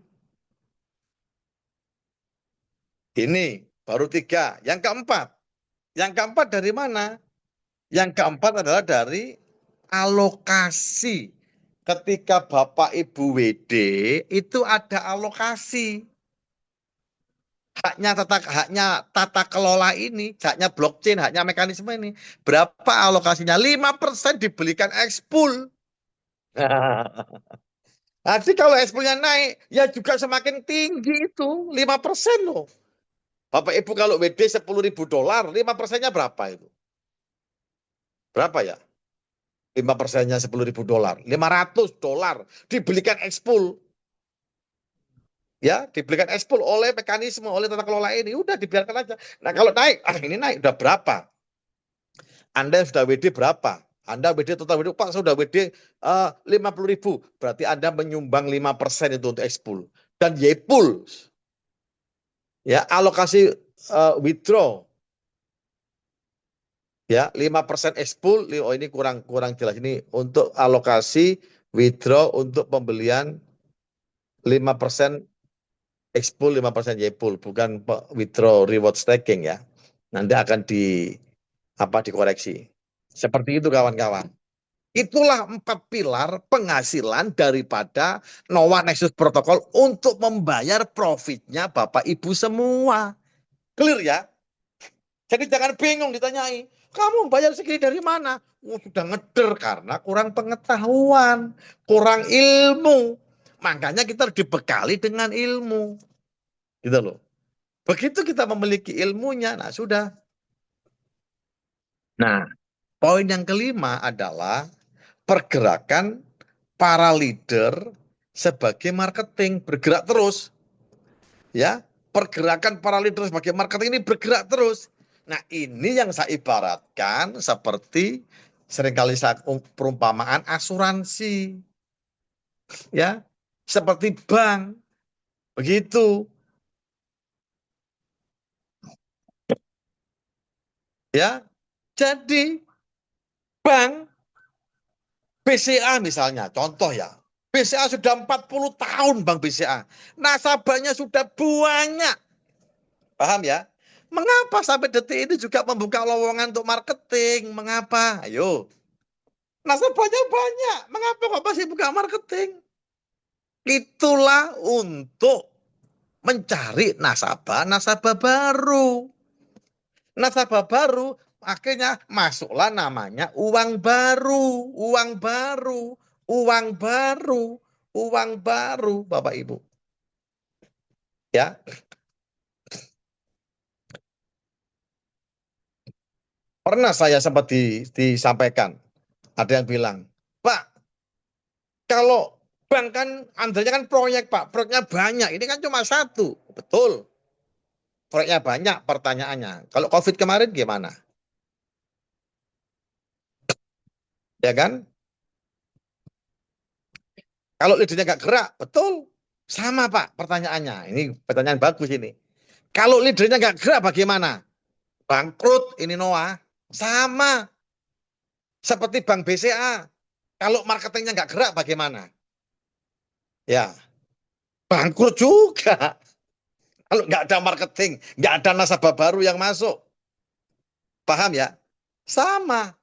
Speaker 5: Ini baru 3. Yang keempat. Yang keempat dari mana? Yang keempat adalah dari alokasi. Ketika Bapak Ibu WD itu ada alokasi. Haknya tata kelola ini, haknya blockchain, haknya mekanisme ini. Berapa alokasinya? 5% dibelikan ekspul. Jadi kalau ekspulnya naik, ya juga semakin tinggi itu. 5% loh. Bapak Ibu kalau WD $10.000, 5%-nya berapa itu? Berapa ya? 5%-nya $10.000. $500 dibelikan ekspul. Ya, dibelikan ekspul oleh mekanisme, oleh tata kelola ini. Udah dibiarkan aja. Nah, kalau naik, ini naik udah berapa? Anda sudah WD berapa? Anda WD total WD, Pak, saya sudah WD 50.000. Berarti Anda menyumbang 5% itu untuk ekspul. Dan YPul. Ya, alokasi withdraw. Ya, 5% ekspul. Oh, ini kurang jelas ini untuk alokasi withdraw untuk pembelian 5% ekspul, 5% YPul, bukan withdraw reward staking ya. Nanti akan dikoreksi. Seperti itu kawan-kawan. Itulah 4 pilar penghasilan daripada NOA Nexus Protocol untuk membayar profitnya Bapak Ibu semua. Clear ya? Jadi jangan bingung ditanyai, kamu bayar segini dari mana? Sudah ngeder karena kurang pengetahuan, kurang ilmu. Makanya kita harus dibekali dengan ilmu. Gitu loh. Begitu kita memiliki ilmunya, nah sudah. Nah, poin yang kelima adalah pergerakan para leader sebagai marketing bergerak terus. Ya, pergerakan para leader sebagai marketing ini bergerak terus. Nah, ini yang saya ibaratkan seperti seringkali saya perumpamaan asuransi. Ya, seperti bank. Begitu. Ya, jadi bank BCA misalnya, contoh ya. BCA sudah 40 tahun Bank BCA. Nasabahnya sudah banyak. Paham ya? Mengapa sampai detik ini juga membuka lowongan untuk marketing? Mengapa? Ayo. Nasabahnya banyak. Mengapa kok masih buka marketing? Itulah untuk mencari nasabah-nasabah baru. Nasabah baru akhirnya masuklah namanya uang baru, uang baru, uang baru, uang baru, Bapak Ibu. Ya. Pernah saya sempat disampaikan, ada yang bilang, Pak, kalau bank kan andalnya kan proyek, Pak, proyeknya banyak, ini kan cuma satu. Betul, proyeknya banyak, pertanyaannya. Kalau COVID kemarin gimana? Ya kan? Kalau leadernya nggak gerak, betul. Sama Pak pertanyaannya. Ini pertanyaan bagus ini. Kalau leadernya nggak gerak bagaimana? Bangkrut ini Noah. Sama. Seperti Bank BCA. Kalau marketingnya nggak gerak bagaimana? Ya, bangkrut juga. Kalau nggak ada marketing, nggak ada nasabah baru yang masuk. Paham ya? Sama.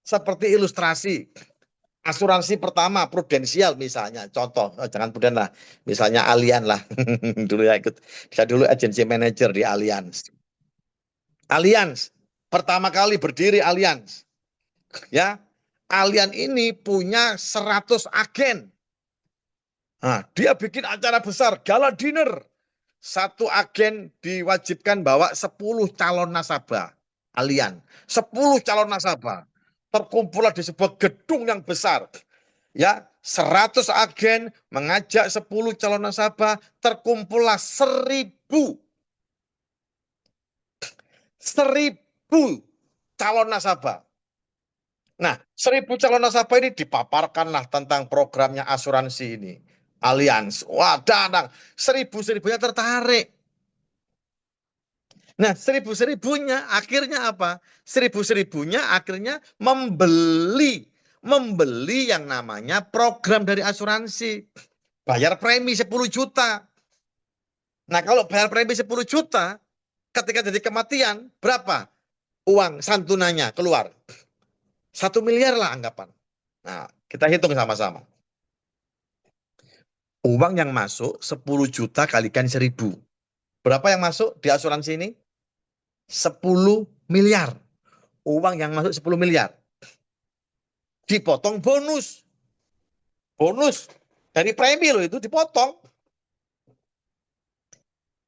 Speaker 5: Seperti ilustrasi. Asuransi pertama, prudensial misalnya. Contoh, jangan prudent lah. Misalnya Allianz lah. Dulu ya ikut. Saya dulu agency manager di Allianz. Allianz. Pertama kali berdiri Allianz. Ya, Allianz ini punya 100 agen. Nah, dia bikin acara besar, gala dinner. Satu agen diwajibkan bawa 10 calon nasabah. Allianz. 10 calon nasabah. Terkumpullah di sebuah gedung yang besar. Ya, 100 agen mengajak 10 calon nasabah, terkumpullah 1000 calon nasabah. Nah, 1000 calon nasabah ini dipaparkanlah tentang programnya asuransi ini. Allianz. Wah, datang. 1000-1000-nya tertarik. Nah, 1000-1000-nya akhirnya apa? 1000-1000-nya akhirnya membeli yang namanya program dari asuransi. Bayar premi 10 juta. Nah, kalau bayar premi 10 juta, ketika jadi kematian, berapa uang santunannya keluar? 1 miliar lah anggapan. Nah, kita hitung sama-sama. Uang yang masuk 10 juta kalikan 1000. Berapa yang masuk di asuransi ini? 10 miliar. Uang yang masuk 10 miliar. Dipotong bonus. Bonus dari premi loh itu dipotong.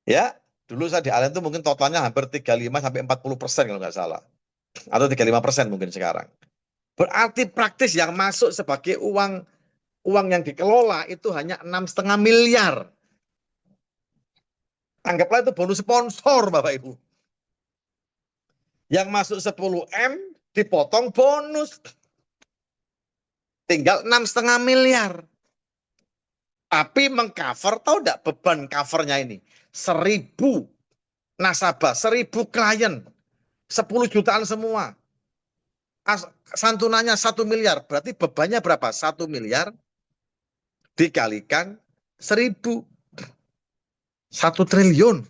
Speaker 5: Ya, dulu saya di Allianz itu mungkin totalnya hampir 35-40% kalau nggak salah. Atau 35% mungkin sekarang. Berarti praktis yang masuk sebagai uang yang dikelola itu hanya 6,5 miliar. Anggaplah itu bonus sponsor, Bapak Ibu. Yang masuk 10 M dipotong bonus. Tinggal 6,5 miliar. Tapi mengcover, tahu enggak beban covernya ini? 1000 nasabah, 1000 klien. 10 jutaan semua. Santunannya 1 miliar. Berarti bebannya berapa? 1 miliar dikalikan 1000. 1 triliun.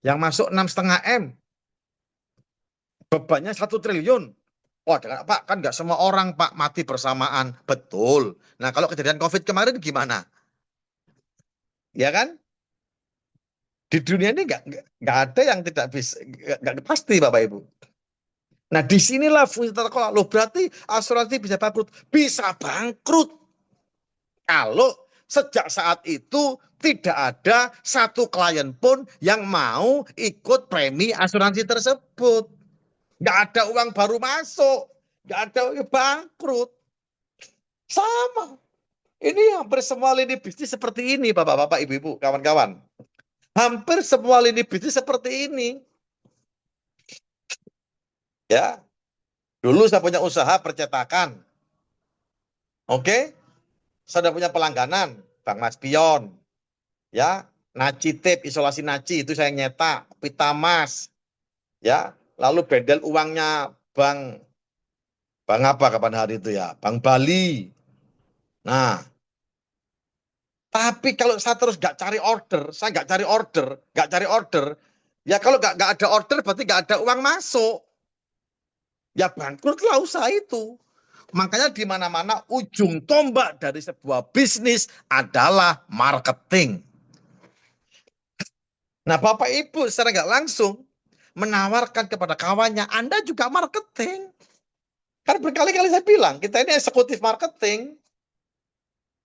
Speaker 5: Yang masuk 6,5 M. Bebannya 1 triliun. Wah, Pak, kan nggak semua orang, Pak, mati bersamaan. Betul. Nah, kalau kejadian COVID kemarin gimana? Ya kan? Di dunia ini nggak ada yang tidak bisa, nggak pasti, Bapak Ibu. Nah, disinilah fungsi tata kelola. Loh, berarti asuransi bisa bangkrut. Bisa bangkrut. Kalau Sejak saat itu tidak ada satu klien pun yang mau ikut premi asuransi tersebut. Nggak ada uang baru masuk, nggak ada bangkrut. Sama. Ini hampir semua lini bisnis seperti ini, Bapak-bapak, Ibu-ibu, kawan-kawan. Hampir semua lini bisnis seperti ini. Ya. Dulu saya punya usaha percetakan. Oke? Saya sudah punya pelangganan, Bang Mas Pion. Ya, Naci Tape, isolasi Naci itu saya nyetak, Pitamas. Ya, lalu bendel uangnya Bang apa kapan hari itu ya? Bang Bali. Nah, tapi kalau saya terus nggak cari order, saya nggak cari order, ya kalau nggak ada order berarti nggak ada uang masuk. Ya bangkrutlah usaha itu. Makanya di mana-mana ujung tombak dari sebuah bisnis adalah marketing. Nah, Bapak Ibu secara nggak langsung menawarkan kepada kawannya, Anda juga marketing. Kan berkali-kali saya bilang, kita ini eksekutif marketing.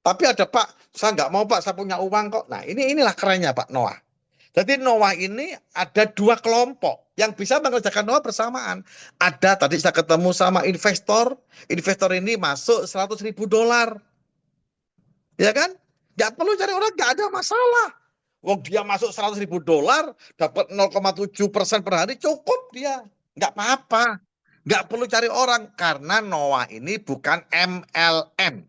Speaker 5: Tapi ada, Pak, saya nggak mau, Pak, saya punya uang kok. Nah, inilah kerennya Pak Noah. Jadi Noah ini ada dua kelompok yang bisa mengerjakan Noah bersamaan. Ada tadi saya ketemu sama investor ini masuk $100.000. Ya kan? Nggak perlu cari orang, nggak ada masalah. Wong dia masuk $100.000, dapat 0,7% per hari, cukup dia. Nggak apa-apa. Nggak perlu cari orang, karena Noah ini bukan MLM.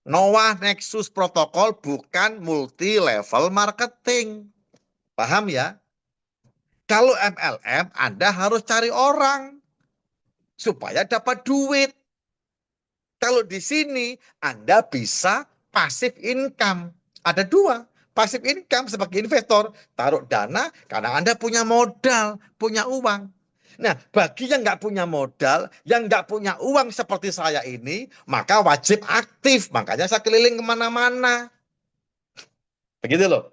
Speaker 5: Noah Nexus Protocol bukan multi level marketing. Paham ya? Kalau MLM, Anda harus cari orang supaya dapat duit. Kalau di sini, Anda bisa passive income. Ada dua. Passive income sebagai investor, taruh dana karena Anda punya modal, punya uang. Nah, bagi yang nggak punya modal, yang nggak punya uang seperti saya ini, maka wajib aktif. Makanya saya keliling kemana-mana. Begitu loh.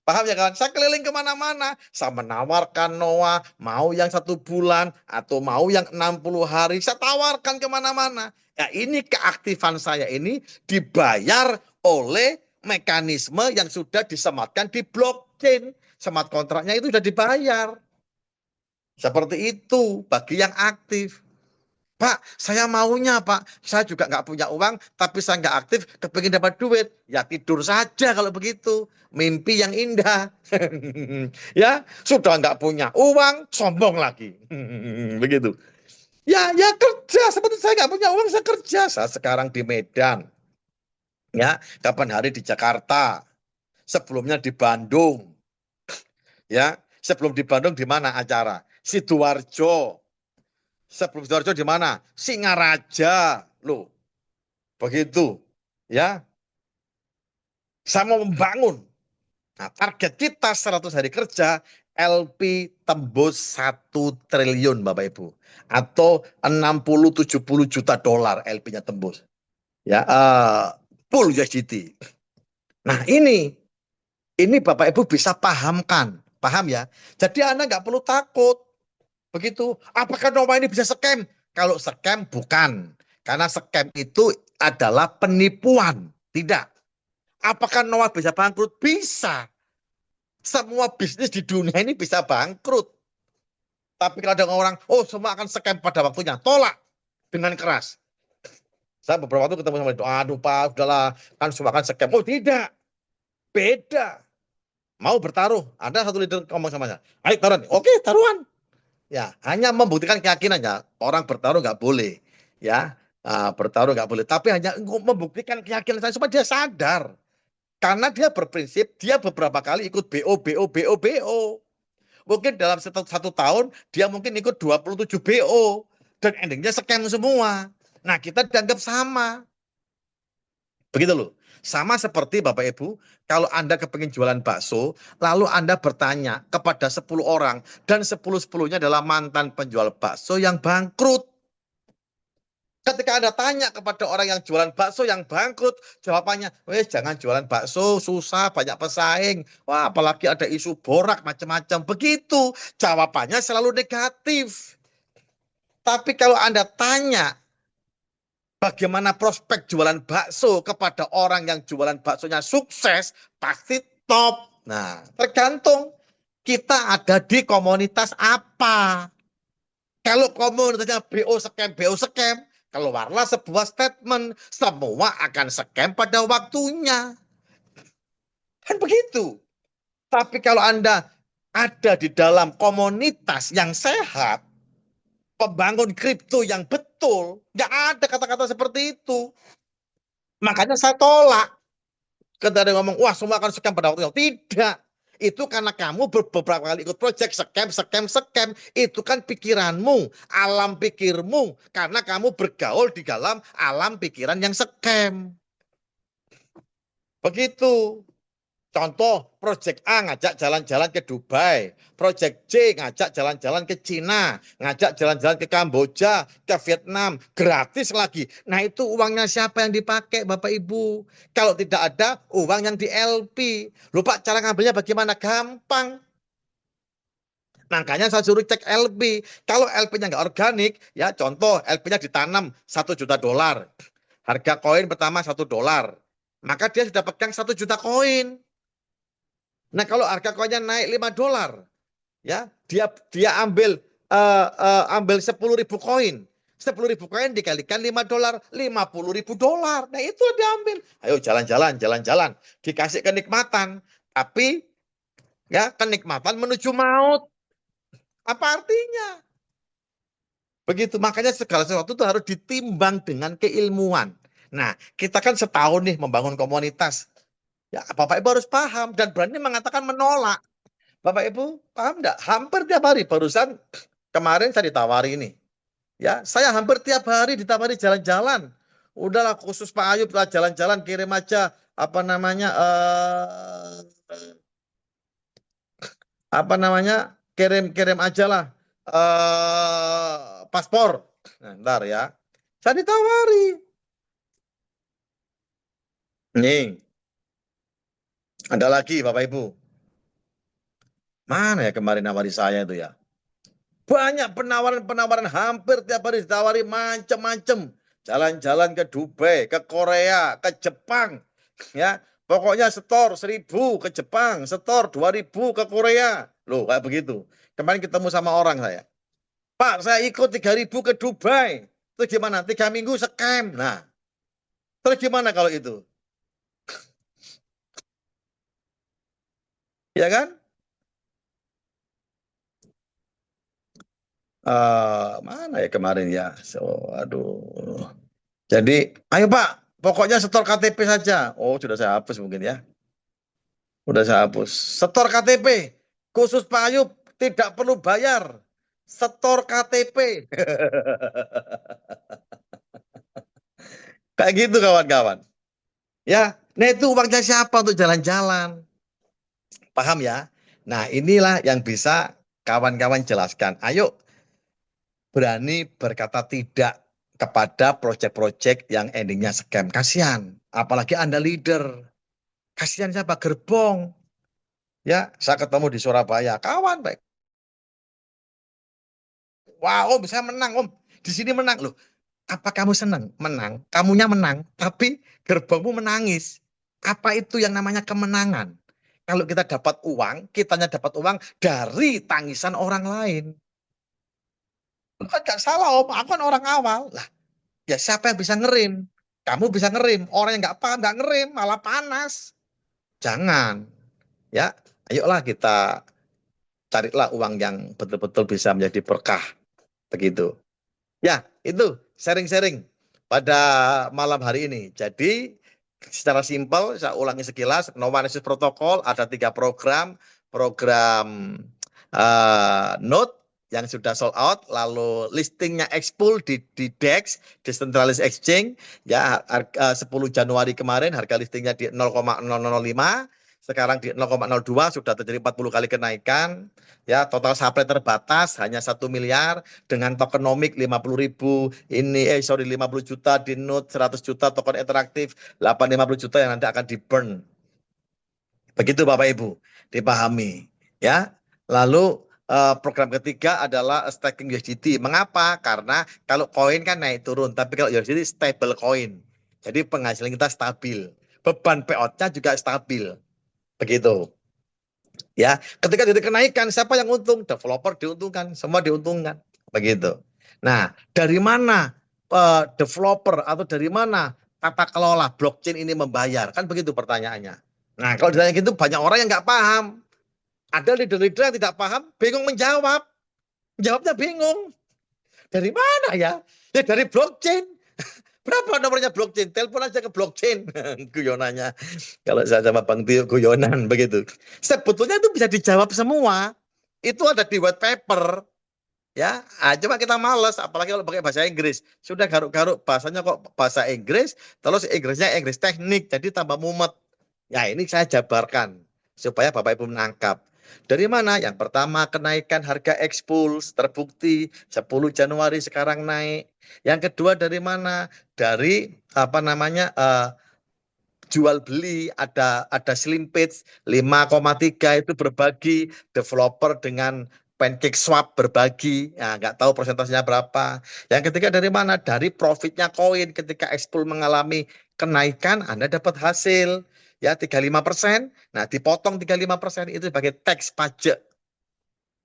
Speaker 5: Paham ya kan? Saya keliling kemana-mana. Saya menawarkan Noah, mau yang 1 bulan, atau mau yang 60 hari. Saya tawarkan kemana-mana. Ya ini keaktifan saya ini dibayar oleh mekanisme yang sudah disematkan di blockchain. Smart kontraknya itu sudah dibayar. Seperti itu bagi yang aktif. Pak, saya maunya Pak, saya juga nggak punya uang, tapi saya nggak aktif, kepingin dapat duit. Ya tidur saja kalau begitu, mimpi yang indah. Ya, sudah nggak punya uang, sombong lagi. Begitu. Ya kerja, seperti saya nggak punya uang, saya kerja. Saya sekarang di Medan. Ya, kapan hari di Jakarta. Sebelumnya di Bandung. Ya, sebelum di Bandung di mana acara? Sidoarjo. Sebelum Sidoarjo di mana? Singaraja. Loh, begitu. Ya. Saya mau membangun. Nah, target kita 100 hari kerja, LP tembus 1 triliun Bapak Ibu. Atau 60-70 juta dolar LP-nya tembus. Ya, full USDT. Nah, ini Bapak Ibu bisa pahamkan. Paham ya? Jadi Anda nggak perlu takut. Begitu. Apakah Noah ini bisa scam? Kalau scam bukan. Karena scam itu adalah penipuan. Tidak. Apakah Noah bisa bangkrut? Bisa. Semua bisnis di dunia ini bisa bangkrut. Tapi kalau ada orang, oh semua akan scam pada waktunya. Tolak dengan keras. Saya beberapa waktu ketemu sama dia, aduh Pak, udahlah, kan semua akan scam. Oh tidak. Beda. Mau bertaruh. Ada satu leader ngomong sama saya. Ayo taruhan. Oke, taruhan. Ya, hanya membuktikan keyakinannya. Orang bertaruh nggak boleh, ya, bertaruh nggak boleh. Tapi hanya membuktikan keyakinan saya supaya dia sadar. Karena dia berprinsip, dia beberapa kali ikut BO. Mungkin dalam satu tahun dia mungkin ikut 27 BO dan endingnya scam semua. Nah, kita dianggap sama. Begitu loh. Sama seperti Bapak Ibu, kalau Anda kepingin jualan bakso, lalu Anda bertanya kepada 10 orang, dan 10-10-nya adalah mantan penjual bakso yang bangkrut. Ketika Anda tanya kepada orang yang jualan bakso yang bangkrut, jawabannya, weh jangan jualan bakso, susah, banyak pesaing. Wah, apalagi ada isu borak, macam-macam. Begitu, jawabannya selalu negatif. Tapi kalau Anda tanya bagaimana prospek jualan bakso kepada orang yang jualan baksonya sukses, pasti top. Nah, tergantung kita ada di komunitas apa. Kalau komunitasnya BO scam, keluarlah sebuah statement, semua akan scam pada waktunya. Kan begitu. Tapi kalau Anda ada di dalam komunitas yang sehat, pembangun kripto yang betul, nggak ada kata-kata seperti itu. Makanya saya tolak. Ketika ada ngomong, wah semua akan scam pada waktunya. Tidak. Itu karena kamu beberapa kali ikut project scam. Itu kan pikiranmu, alam pikirmu. Karena kamu bergaul di dalam alam pikiran yang scam. Begitu. Contoh, Project A ngajak jalan-jalan ke Dubai, Project C ngajak jalan-jalan ke Cina, ngajak jalan-jalan ke Kamboja, ke Vietnam, gratis lagi. Nah itu uangnya siapa yang dipakai Bapak Ibu? Kalau tidak ada, uang yang di LP. Lupa cara ngambilnya bagaimana? Gampang. Makanya saya suruh cek LP. Kalau LP-nya nggak organik, ya contoh LP-nya ditanam $1 juta. Harga koin pertama $1. Maka dia sudah pegang 1 juta koin. Nah kalau harga koinnya naik $5, ya dia ambil 10.000 koin, 10.000 koin dikalikan $5, $50.000. Nah itu diambil. Ayo jalan-jalan, dikasih kenikmatan, tapi ya kenikmatan menuju maut. Apa artinya? Begitu, makanya segala sesuatu itu harus ditimbang dengan keilmuan. Nah kita kan setahun nih membangun komunitas. Ya, Bapak Ibu harus paham dan berani mengatakan menolak. Bapak Ibu paham enggak? Hampir tiap hari, barusan kemarin saya ditawari ini. Ya, saya hampir tiap hari ditawari jalan-jalan. Udahlah khusus Pak Ayub lah jalan-jalan, kirim aja kirim aja lah paspor. Nah, ntar ya. Saya ditawari. Nih. Ada lagi Bapak Ibu. Mana ya kemarin nawari saya itu ya? Banyak penawaran-penawaran, hampir tiap hari ditawari macam-macam. Jalan-jalan ke Dubai, ke Korea, ke Jepang. Ya, pokoknya setor 1.000 ke Jepang, setor 2.000 ke Korea. Loh, kayak begitu. Kemarin ketemu sama orang saya. Pak, saya ikut 3.000 ke Dubai. Terus gimana? 3 minggu scam. Nah, terus gimana kalau itu? Ya kan? Mana ya kemarin ya? Aduh. Jadi, ayo Pak, pokoknya setor KTP saja. Oh, sudah saya hapus mungkin ya. Sudah saya hapus. Setor KTP. Khusus Pak Ayub, tidak perlu bayar. Setor KTP. Kayak gitu kawan-kawan. Ya, nah itu uangnya siapa untuk jalan-jalan? Paham ya? Nah, inilah yang bisa kawan-kawan jelaskan. Ayo, berani berkata tidak kepada proyek-proyek yang endingnya scam. Kasihan, apalagi Anda leader. Kasihan siapa? Gerbong. Ya, saya ketemu di Surabaya, kawan baik. Wah, Om, saya menang, Om. Di sini menang loh. Apa kamu senang? Menang. Kamunya menang, tapi gerbongmu menangis. Apa itu yang namanya kemenangan? Kalau kita dapat uang, kitanya dapat uang dari tangisan orang lain. Kan gak salah, Om. Aku kan orang awal. Lah, ya siapa yang bisa ngerim? Kamu bisa ngerim. Orang yang nggak paham nggak ngerim, malah panas. Jangan. Ya, ayolah kita carilah uang yang betul-betul bisa menjadi berkah. Begitu. Ya, itu sharing-sharing pada malam hari ini. Jadi, secara simpel, saya ulangi sekilas, No One Access Protocol ada 3 program. Program Node yang sudah sold out, lalu listingnya expool di DEX, Decentralized Exchange, ya 10 Januari kemarin harga listingnya di 0,0005, sekarang di 0,02, sudah terjadi 40 kali kenaikan. Ya, total supply terbatas hanya 1 miliar dengan tokenomic 50.000 ini 50 juta di Node, 100 juta token interaktif, 850 juta yang nanti akan di burn. Begitu Bapak Ibu, dipahami ya. Lalu program ketiga adalah staking USDT. Mengapa? Karena kalau koin kan naik turun, tapi kalau USDT stable coin. Jadi penghasilan kita stabil. Beban payout-nya juga stabil. Begitu. Ya, ketika jadi kenaikan, siapa yang untung? Developer diuntungkan, semua diuntungkan. Begitu. Nah, dari mana developer atau dari mana tata kelola blockchain ini membayar? Kan begitu pertanyaannya. Nah, kalau ditanya gitu banyak orang yang nggak paham. Ada leader-leader yang tidak paham, bingung menjawab. Jawabnya bingung. Dari mana ya? Ya dari blockchain. Berapa nomornya blockchain? Telepon aja ke blockchain. Guyonannya. Kalau saya sama Bang Tio guyonan begitu. Sebetulnya itu bisa dijawab semua. Itu ada di white paper. Ya, cuma kita males, apalagi kalau pakai bahasa Inggris. Sudah garuk-garuk bahasanya kok bahasa Inggris, terus Inggrisnya Inggris teknik, jadi tambah mumet. Ya, ini saya jabarkan supaya Bapak Ibu menangkap. Dari mana? Yang pertama, kenaikan harga Expuls terbukti 10 Januari sekarang naik. Yang kedua dari mana? Dari jual beli, ada slimpage 5,3 itu berbagi, developer dengan pancake swap berbagi, ya nggak tahu persentasenya berapa. Yang ketiga dari mana? Dari profitnya koin. Ketika Expool mengalami kenaikan, Anda dapat hasil ya 35%. Nah, dipotong 35% itu sebagai tax pajak.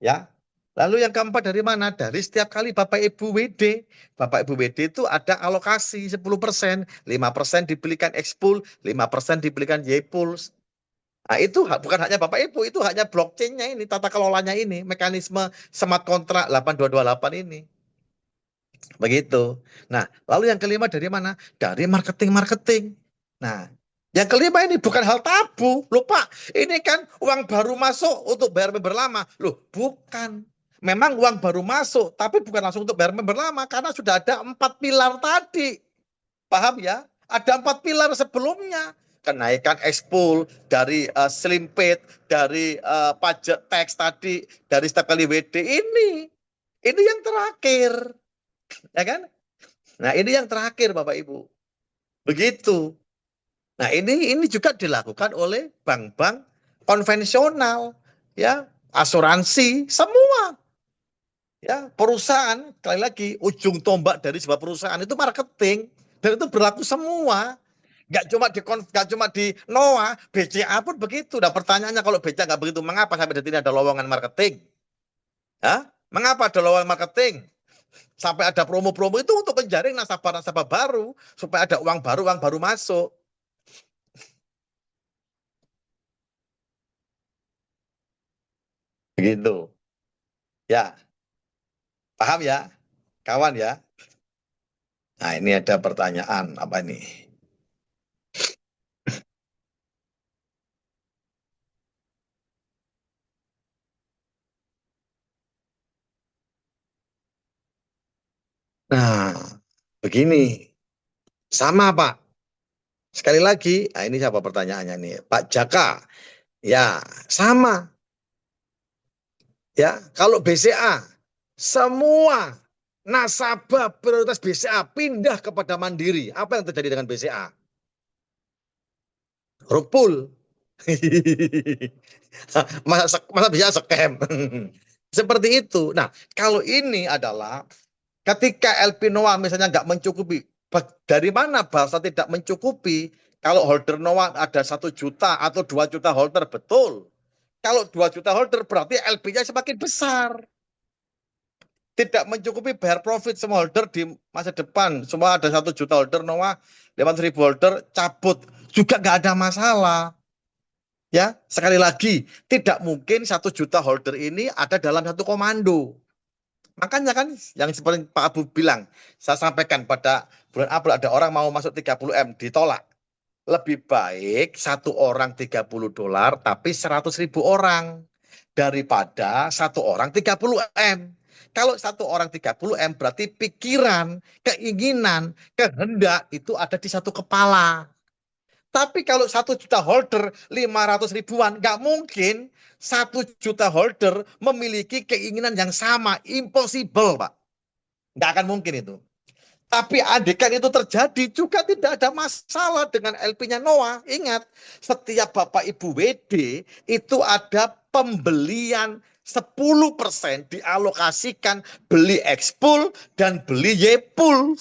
Speaker 5: Ya. Lalu yang keempat dari mana? Dari setiap kali Bapak Ibu WD. Bapak Ibu WD itu ada alokasi 10%. 5% dibelikan Expool, 5% dibelikan Ypuls. Nah, itu bukan hanya Bapak Ibu, itu hanya blockchain-nya ini, tata kelolanya ini, mekanisme smart contract 8228 ini. Begitu. Nah, lalu yang kelima dari mana? Dari marketing. Nah, yang kelima ini bukan hal tabu. Loh Pak, ini kan uang baru masuk untuk bayar member lama. Loh, bukan. Memang uang baru masuk, tapi bukan langsung untuk bayar member lama, karena sudah ada 4 pilar tadi. Paham ya? Ada 4 pilar sebelumnya. Kenaikan Expool, dari slimpage, dari pajak tax tadi, dari setiap kali WD ini. Ini yang terakhir. Ya kan? Nah, ini yang terakhir Bapak Ibu. Begitu. Nah, ini juga dilakukan oleh bank-bank konvensional, ya, asuransi, semua. Ya, perusahaan, sekali lagi, ujung tombak dari sebuah perusahaan itu marketing, dan itu berlaku semua. Nggak cuma di NOA, BCA pun begitu. Nah, pertanyaannya kalau BCA nggak begitu, mengapa sampai detik ini ada lowongan marketing? Hah? Mengapa ada lowongan marketing? Sampai ada promo-promo itu untuk menjaring nasabah-nasabah baru, supaya ada uang baru masuk. Begitu. Ya, paham ya, kawan ya? Nah, ini ada pertanyaan apa ini? Nah, begini. Sama, Pak. Sekali lagi, nah ini siapa pertanyaannya nih? Pak Jaka. Ya, sama. Ya, kalau BCA, semua nasabah prioritas BCA pindah kepada Mandiri. Apa yang terjadi dengan BCA? Rupul. masa bisa scam. Seperti itu. Nah, kalau ini adalah ketika LP Noah misalnya nggak mencukupi, dari mana bahasa tidak mencukupi? Kalau holder Noah ada 1 juta atau 2 juta holder, betul. Kalau 2 juta holder berarti LP-nya semakin besar. Tidak mencukupi bayar profit semua holder di masa depan. Semua ada 1 juta holder Noah, 500.000 holder cabut. Juga nggak ada masalah. Ya, sekali lagi, tidak mungkin 1 juta holder ini ada dalam satu komando. Makanya kan yang seperti Pak Abu bilang, saya sampaikan pada bulan April ada orang mau masuk 30M ditolak. Lebih baik 1 orang $30 tapi 100.000 orang daripada 1 orang 30M. Kalau 1 orang 30M berarti pikiran, keinginan, kehendak itu ada di satu kepala. Tapi kalau 1 juta holder 500 ribuan, nggak mungkin 1 juta holder memiliki keinginan yang sama. Impossible, Pak. Nggak akan mungkin itu. Tapi andikan itu terjadi juga tidak ada masalah dengan LP-nya Noah. Ingat, setiap Bapak Ibu WD itu ada pembelian 10% dialokasikan beli ekspul dan beli yepul.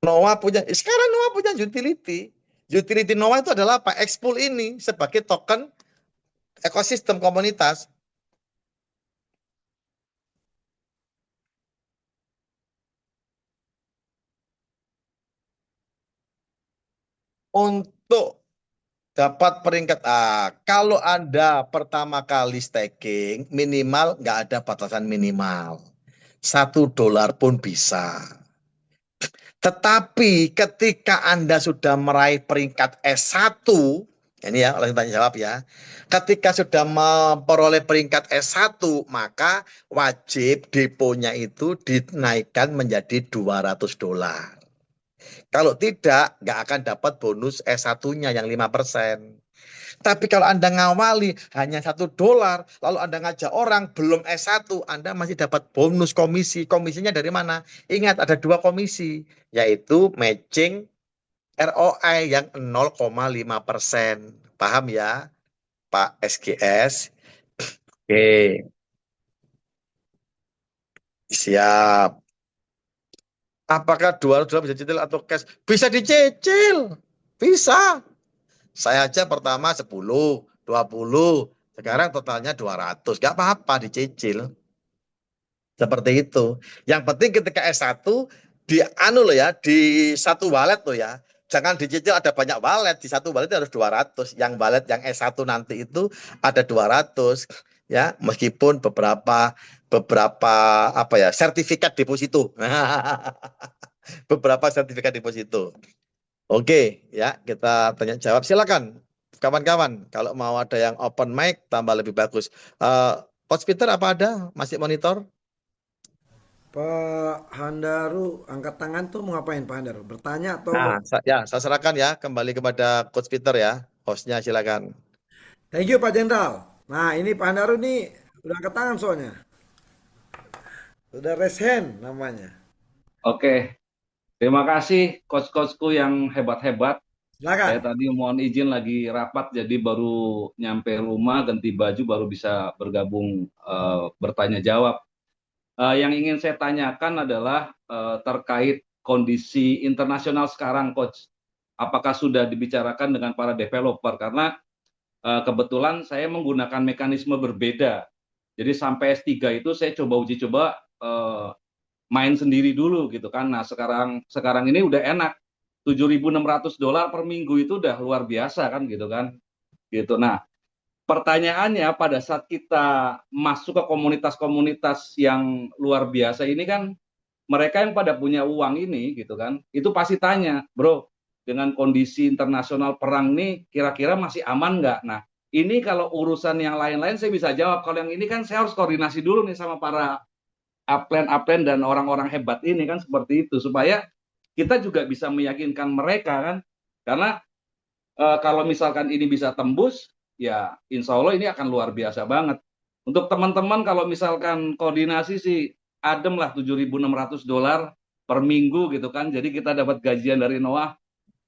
Speaker 5: Sekarang Noah punya utility. Utility Noah itu adalah apa? Ekspul ini sebagai token ekosistem komunitas. Untuk dapat peringkat A, kalau Anda pertama kali staking, minimal nggak ada batasan minimal. $1 pun bisa. Tetapi ketika Anda sudah meraih peringkat S1, ini ya, langsung tanya jawab ya. Ketika sudah memperoleh peringkat S1, maka wajib deponya itu dinaikkan menjadi $200. Kalau tidak, nggak akan dapat bonus S1-nya yang 5%. Tapi kalau Anda ngawali hanya $1, lalu Anda ngajak orang belum S1, Anda masih dapat bonus komisi. Komisinya dari mana? Ingat, ada 2 komisi, yaitu matching ROI yang 0,5%. Paham ya, Pak SGS? Oke, siap. Apakah $200 bisa dicicil atau cash? Bisa dicicil. Bisa. Saya aja pertama 10, 20, sekarang totalnya 200. Gak apa-apa dicicil. Seperti itu. Yang penting ketika S1 di loh ya, di satu wallet loh ya. Jangan dicicil ada banyak wallet, di satu wallet harus 200. Yang wallet yang S1 nanti itu ada 200 ya, meskipun beberapa apa ya, sertifikat deposito. Beberapa sertifikat deposito. Oke, ya, kita tanya jawab. Silakan kawan-kawan, kalau mau ada yang open mic tambah lebih bagus. Coach Peter apa ada? Masih monitor?
Speaker 1: Pak Handaru angkat tangan tuh mau ngapain Pak Handaru? Bertanya atau
Speaker 5: Nah, saya serahkan ya kembali kepada Coach Peter ya. Hostnya silakan.
Speaker 1: thank you Pak Jenderal. Nah ini Pak Handaru nih udah angkat tangan soalnya. Udah raise hand namanya.
Speaker 7: Oke, terima kasih coach-coachku yang hebat-hebat. Saya
Speaker 1: Silakan.
Speaker 7: tadi mohon izin lagi rapat, jadi baru nyampe rumah, ganti baju, baru bisa bergabung bertanya jawab. Yang ingin saya tanyakan adalah terkait kondisi internasional sekarang, Coach. Apakah sudah dibicarakan dengan para developer? Karena kebetulan saya menggunakan mekanisme berbeda. Jadi sampai S3 itu saya uji coba main sendiri dulu gitu kan. Nah sekarang ini udah enak, $7.600 per minggu itu udah luar biasa kan gitu kan. Gitu. Nah pertanyaannya pada saat kita masuk ke komunitas-komunitas yang luar biasa ini kan, mereka yang pada punya uang ini gitu kan, itu pasti tanya, bro, dengan kondisi internasional perang nih kira-kira masih aman nggak? Nah ini kalau urusan yang lain-lain saya bisa jawab, kalau yang ini kan saya harus koordinasi dulu nih sama para upline dan orang-orang hebat ini kan, seperti itu supaya kita juga bisa meyakinkan mereka kan, karena kalau misalkan ini bisa tembus ya insya Allah ini akan luar biasa banget. Untuk teman-teman kalau misalkan koordinasi sih adem lah, $7.600 per minggu gitu kan, jadi kita dapat gajian dari Noah.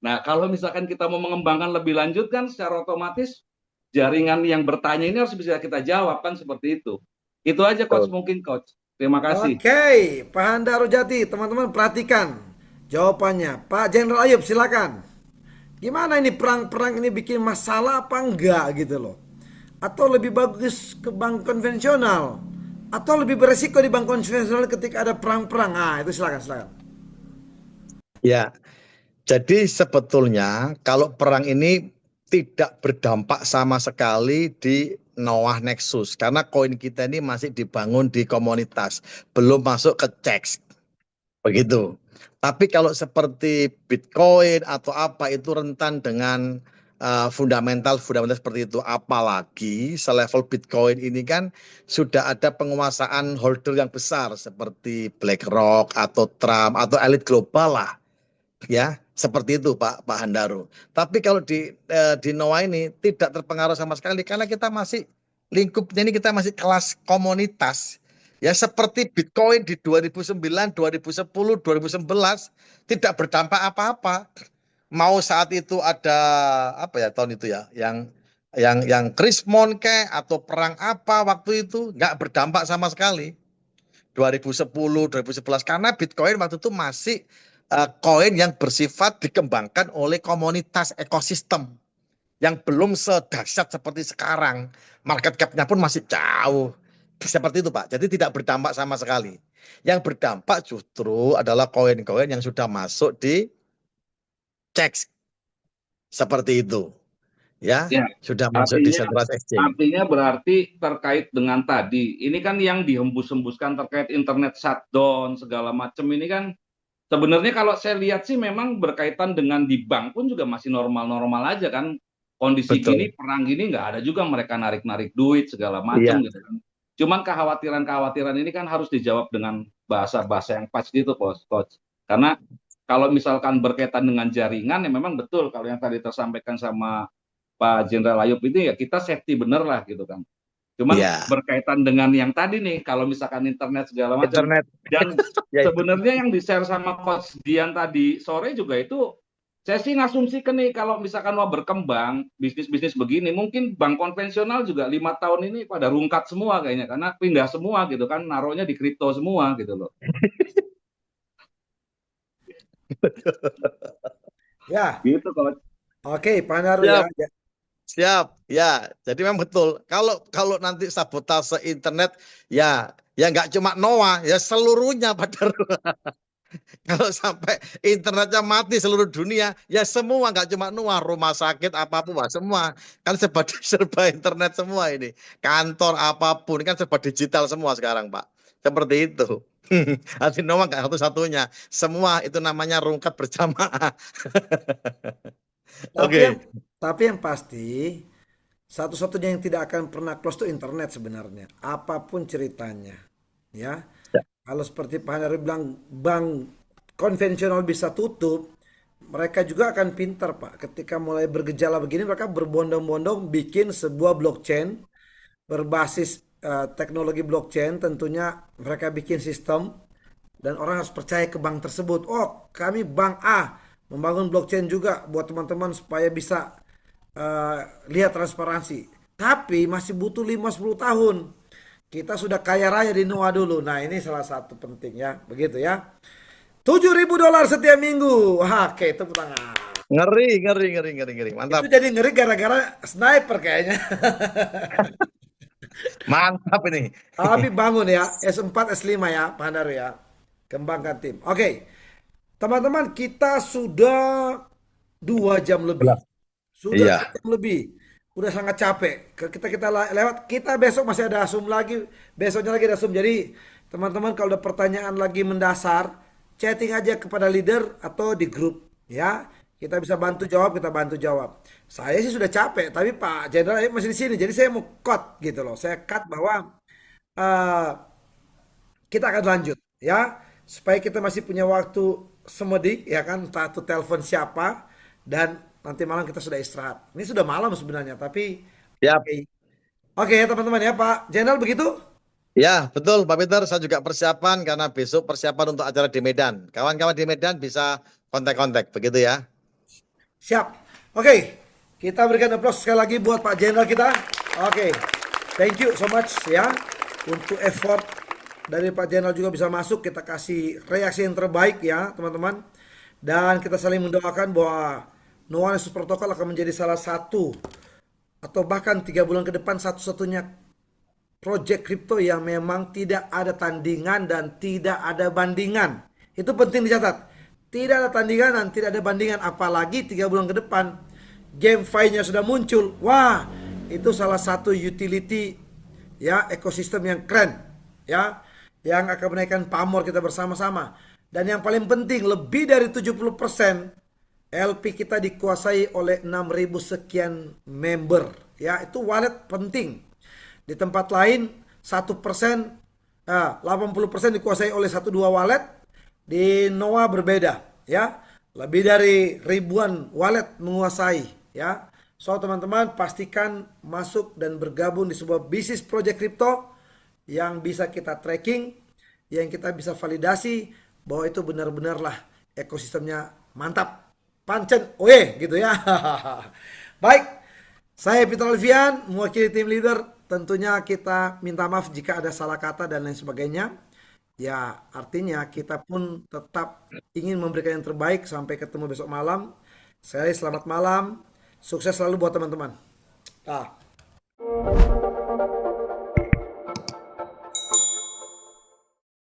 Speaker 7: Nah kalau misalkan kita mau mengembangkan lebih lanjut kan, secara otomatis jaringan yang bertanya ini harus bisa kita jawab kan, seperti itu aja coach, mungkin coach. Terima kasih.
Speaker 1: Oke, Pak Handaru Jati, teman-teman perhatikan jawabannya. Pak Jenderal Ayub silakan. Gimana ini perang-perang ini bikin masalah apa enggak gitu loh? Atau lebih bagus ke bank konvensional? Atau lebih beresiko di bank konvensional ketika ada perang-perang? Ah, itu silakan.
Speaker 5: Ya, jadi sebetulnya kalau perang ini tidak berdampak sama sekali di Noah Nexus karena koin kita ini masih dibangun di komunitas, belum masuk ke CEX. Begitu. Tapi kalau seperti Bitcoin atau apa itu rentan dengan fundamental seperti itu, apalagi selevel Bitcoin ini kan sudah ada penguasaan holder yang besar seperti BlackRock atau Trump atau elit global lah. Ya, seperti itu Pak Handaru. Tapi kalau di Noah ini tidak terpengaruh sama sekali karena kita masih lingkupnya ini, kita masih kelas komunitas. Ya seperti Bitcoin di 2009, 2010, 2011 tidak berdampak apa-apa. Mau saat itu ada apa ya tahun itu ya, yang Krismon kayak atau perang apa waktu itu nggak berdampak sama sekali. 2010, 2011 karena Bitcoin waktu itu masih koin yang bersifat dikembangkan oleh komunitas ekosistem yang belum sedahsyat seperti sekarang. Market cap-nya pun masih jauh. Seperti itu Pak. Jadi tidak berdampak sama sekali. Yang berdampak justru adalah koin-koin yang sudah masuk di CEX. Seperti itu. Ya,
Speaker 7: Ya,
Speaker 5: sudah masuk di
Speaker 7: artinya
Speaker 5: Centralized Exchange.
Speaker 7: artinya berarti terkait dengan tadi, ini kan yang dihembus-hembuskan terkait internet shutdown segala macam ini kan sebenarnya kalau saya lihat sih memang berkaitan dengan di bank pun juga masih normal-normal aja kan. Kondisi
Speaker 5: Betul.
Speaker 7: gini, perang gini nggak ada juga mereka narik-narik duit segala
Speaker 5: Iya.
Speaker 7: macam gitu kan. Cuman kekhawatiran-kekhawatiran ini kan harus dijawab dengan bahasa-bahasa yang pas gitu, Coach. Karena kalau misalkan berkaitan dengan jaringan ya memang betul kalau yang tadi tersampaikan sama Pak Jenderal Ayub itu ya kita safety bener lah gitu kan. Cuman
Speaker 5: Iya.
Speaker 7: berkaitan dengan yang tadi nih, kalau misalkan internet segala macam,
Speaker 5: Internet.
Speaker 7: dan
Speaker 5: Ya,
Speaker 7: sebenarnya yang di-share sama Coach Dian tadi sore juga itu, saya sih ngasumsikan nih kalau misalkan mau berkembang bisnis-bisnis begini, mungkin bank konvensional juga 5 tahun ini pada rungkat semua kayaknya, karena pindah semua gitu kan, naruhnya di kripto semua gitu loh.
Speaker 1: Ya,
Speaker 7: Gitu Coach.
Speaker 1: oke, Pak Naru
Speaker 5: siap,
Speaker 1: ya.
Speaker 5: siap. Ya, jadi memang betul. Kalau nanti sabotase internet ya nggak cuma Noah, ya seluruhnya pada kalau sampai internetnya mati seluruh dunia, ya semua nggak cuma Noah, rumah sakit apapun, wah, semua kan serba serba internet semua ini. Kantor apapun kan serba digital semua sekarang, Pak. Seperti itu. Nanti Noah nggak satu-satunya, semua itu namanya rungkat berjamaah.
Speaker 1: Tapi yang
Speaker 5: Oke.
Speaker 1: tapi yang pasti satu-satunya yang tidak akan pernah close to internet sebenarnya, apapun ceritanya, ya.
Speaker 5: Ya.
Speaker 1: Kalau seperti Pak Naru bilang bank konvensional bisa tutup, mereka juga akan pintar Pak. Ketika mulai bergejala begini, mereka berbondong-bondong bikin sebuah blockchain berbasis teknologi blockchain. Tentunya mereka bikin sistem dan orang harus percaya ke bank tersebut. Oh, kami bank A membangun blockchain juga buat teman-teman supaya bisa eh, lihat transparansi. Tapi masih butuh 5-10 tahun. Kita sudah kaya raya di Noah dulu. Nah, ini salah satu penting ya. Begitu ya. $7.000 setiap minggu. Wah, oke, tepuk tangan.
Speaker 5: Ngeri, ngeri, ngeri, ngeri, ngeri.
Speaker 1: Itu
Speaker 5: Mantap,
Speaker 1: jadi ngeri gara-gara sniper kayaknya.
Speaker 5: mantap ini.
Speaker 1: Tapi bangun ya, S4, S5 ya, Pak Handaru ya. Kembangkan tim. Oke, teman-teman kita sudah 2 jam lebih. Sudah
Speaker 5: Iya.
Speaker 1: 2 jam lebih. Udah sangat capek. Kita lewat. Kita besok masih ada Zoom lagi. Besoknya lagi ada Zoom. Jadi teman-teman kalau ada pertanyaan lagi mendasar, chatting aja kepada leader atau di grup. Ya, kita bisa bantu jawab. Kita bantu jawab. Saya sih sudah capek. Tapi Pak Jenderal masih di sini. Jadi saya mau cut gitu loh. Saya cut bahwa eh, kita akan lanjut ya supaya kita masih punya waktu semedi ya kan entah itu telepon siapa dan nanti malam kita sudah istirahat. Ini sudah malam sebenarnya tapi
Speaker 5: Siap.
Speaker 1: oke. Oke ya teman-teman ya Pak Jenderal begitu?
Speaker 5: Ya, betul Pak Peter. Saya juga persiapan karena besok persiapan untuk acara di Medan. Kawan-kawan di Medan bisa kontak-kontak, begitu ya.
Speaker 1: Siap. Oke. Kita berikan aplaus sekali lagi buat Pak Jenderal kita. Oke. Thank you so much ya untuk effort dari Pak Jenderal juga bisa masuk. Kita kasih reaksi yang terbaik ya teman-teman. Dan kita saling mendoakan bahwa Noah Nesus Protokol akan menjadi salah satu atau bahkan 3 bulan ke depan satu-satunya project crypto yang memang tidak ada tandingan dan tidak ada bandingan. Itu penting dicatat. Tidak ada tandingan dan tidak ada bandingan. Apalagi 3 bulan ke depan GameFi-nya sudah muncul. Wah, itu salah satu utility ya ekosistem yang keren ya yang akan menaikkan pamor kita bersama-sama. Dan yang paling penting lebih dari 70% LP kita dikuasai oleh 6.000 sekian member ya itu wallet penting. Di tempat lain 1%, 80% dikuasai oleh 1-2 wallet. Di Noah berbeda ya. Lebih dari ribuan wallet menguasai ya. So teman-teman pastikan masuk dan bergabung di sebuah bisnis project crypto yang bisa kita tracking, yang kita bisa validasi bahwa itu benar-benar lah ekosistemnya mantap, pancen, oye gitu ya. Baik, saya Peter Alfian, mewakili tim leader. Tentunya kita minta maaf jika ada salah kata dan lain sebagainya. Ya, artinya kita pun tetap ingin memberikan yang terbaik. Sampai ketemu besok malam. Saya selamat malam. Sukses selalu buat teman-teman. Ah.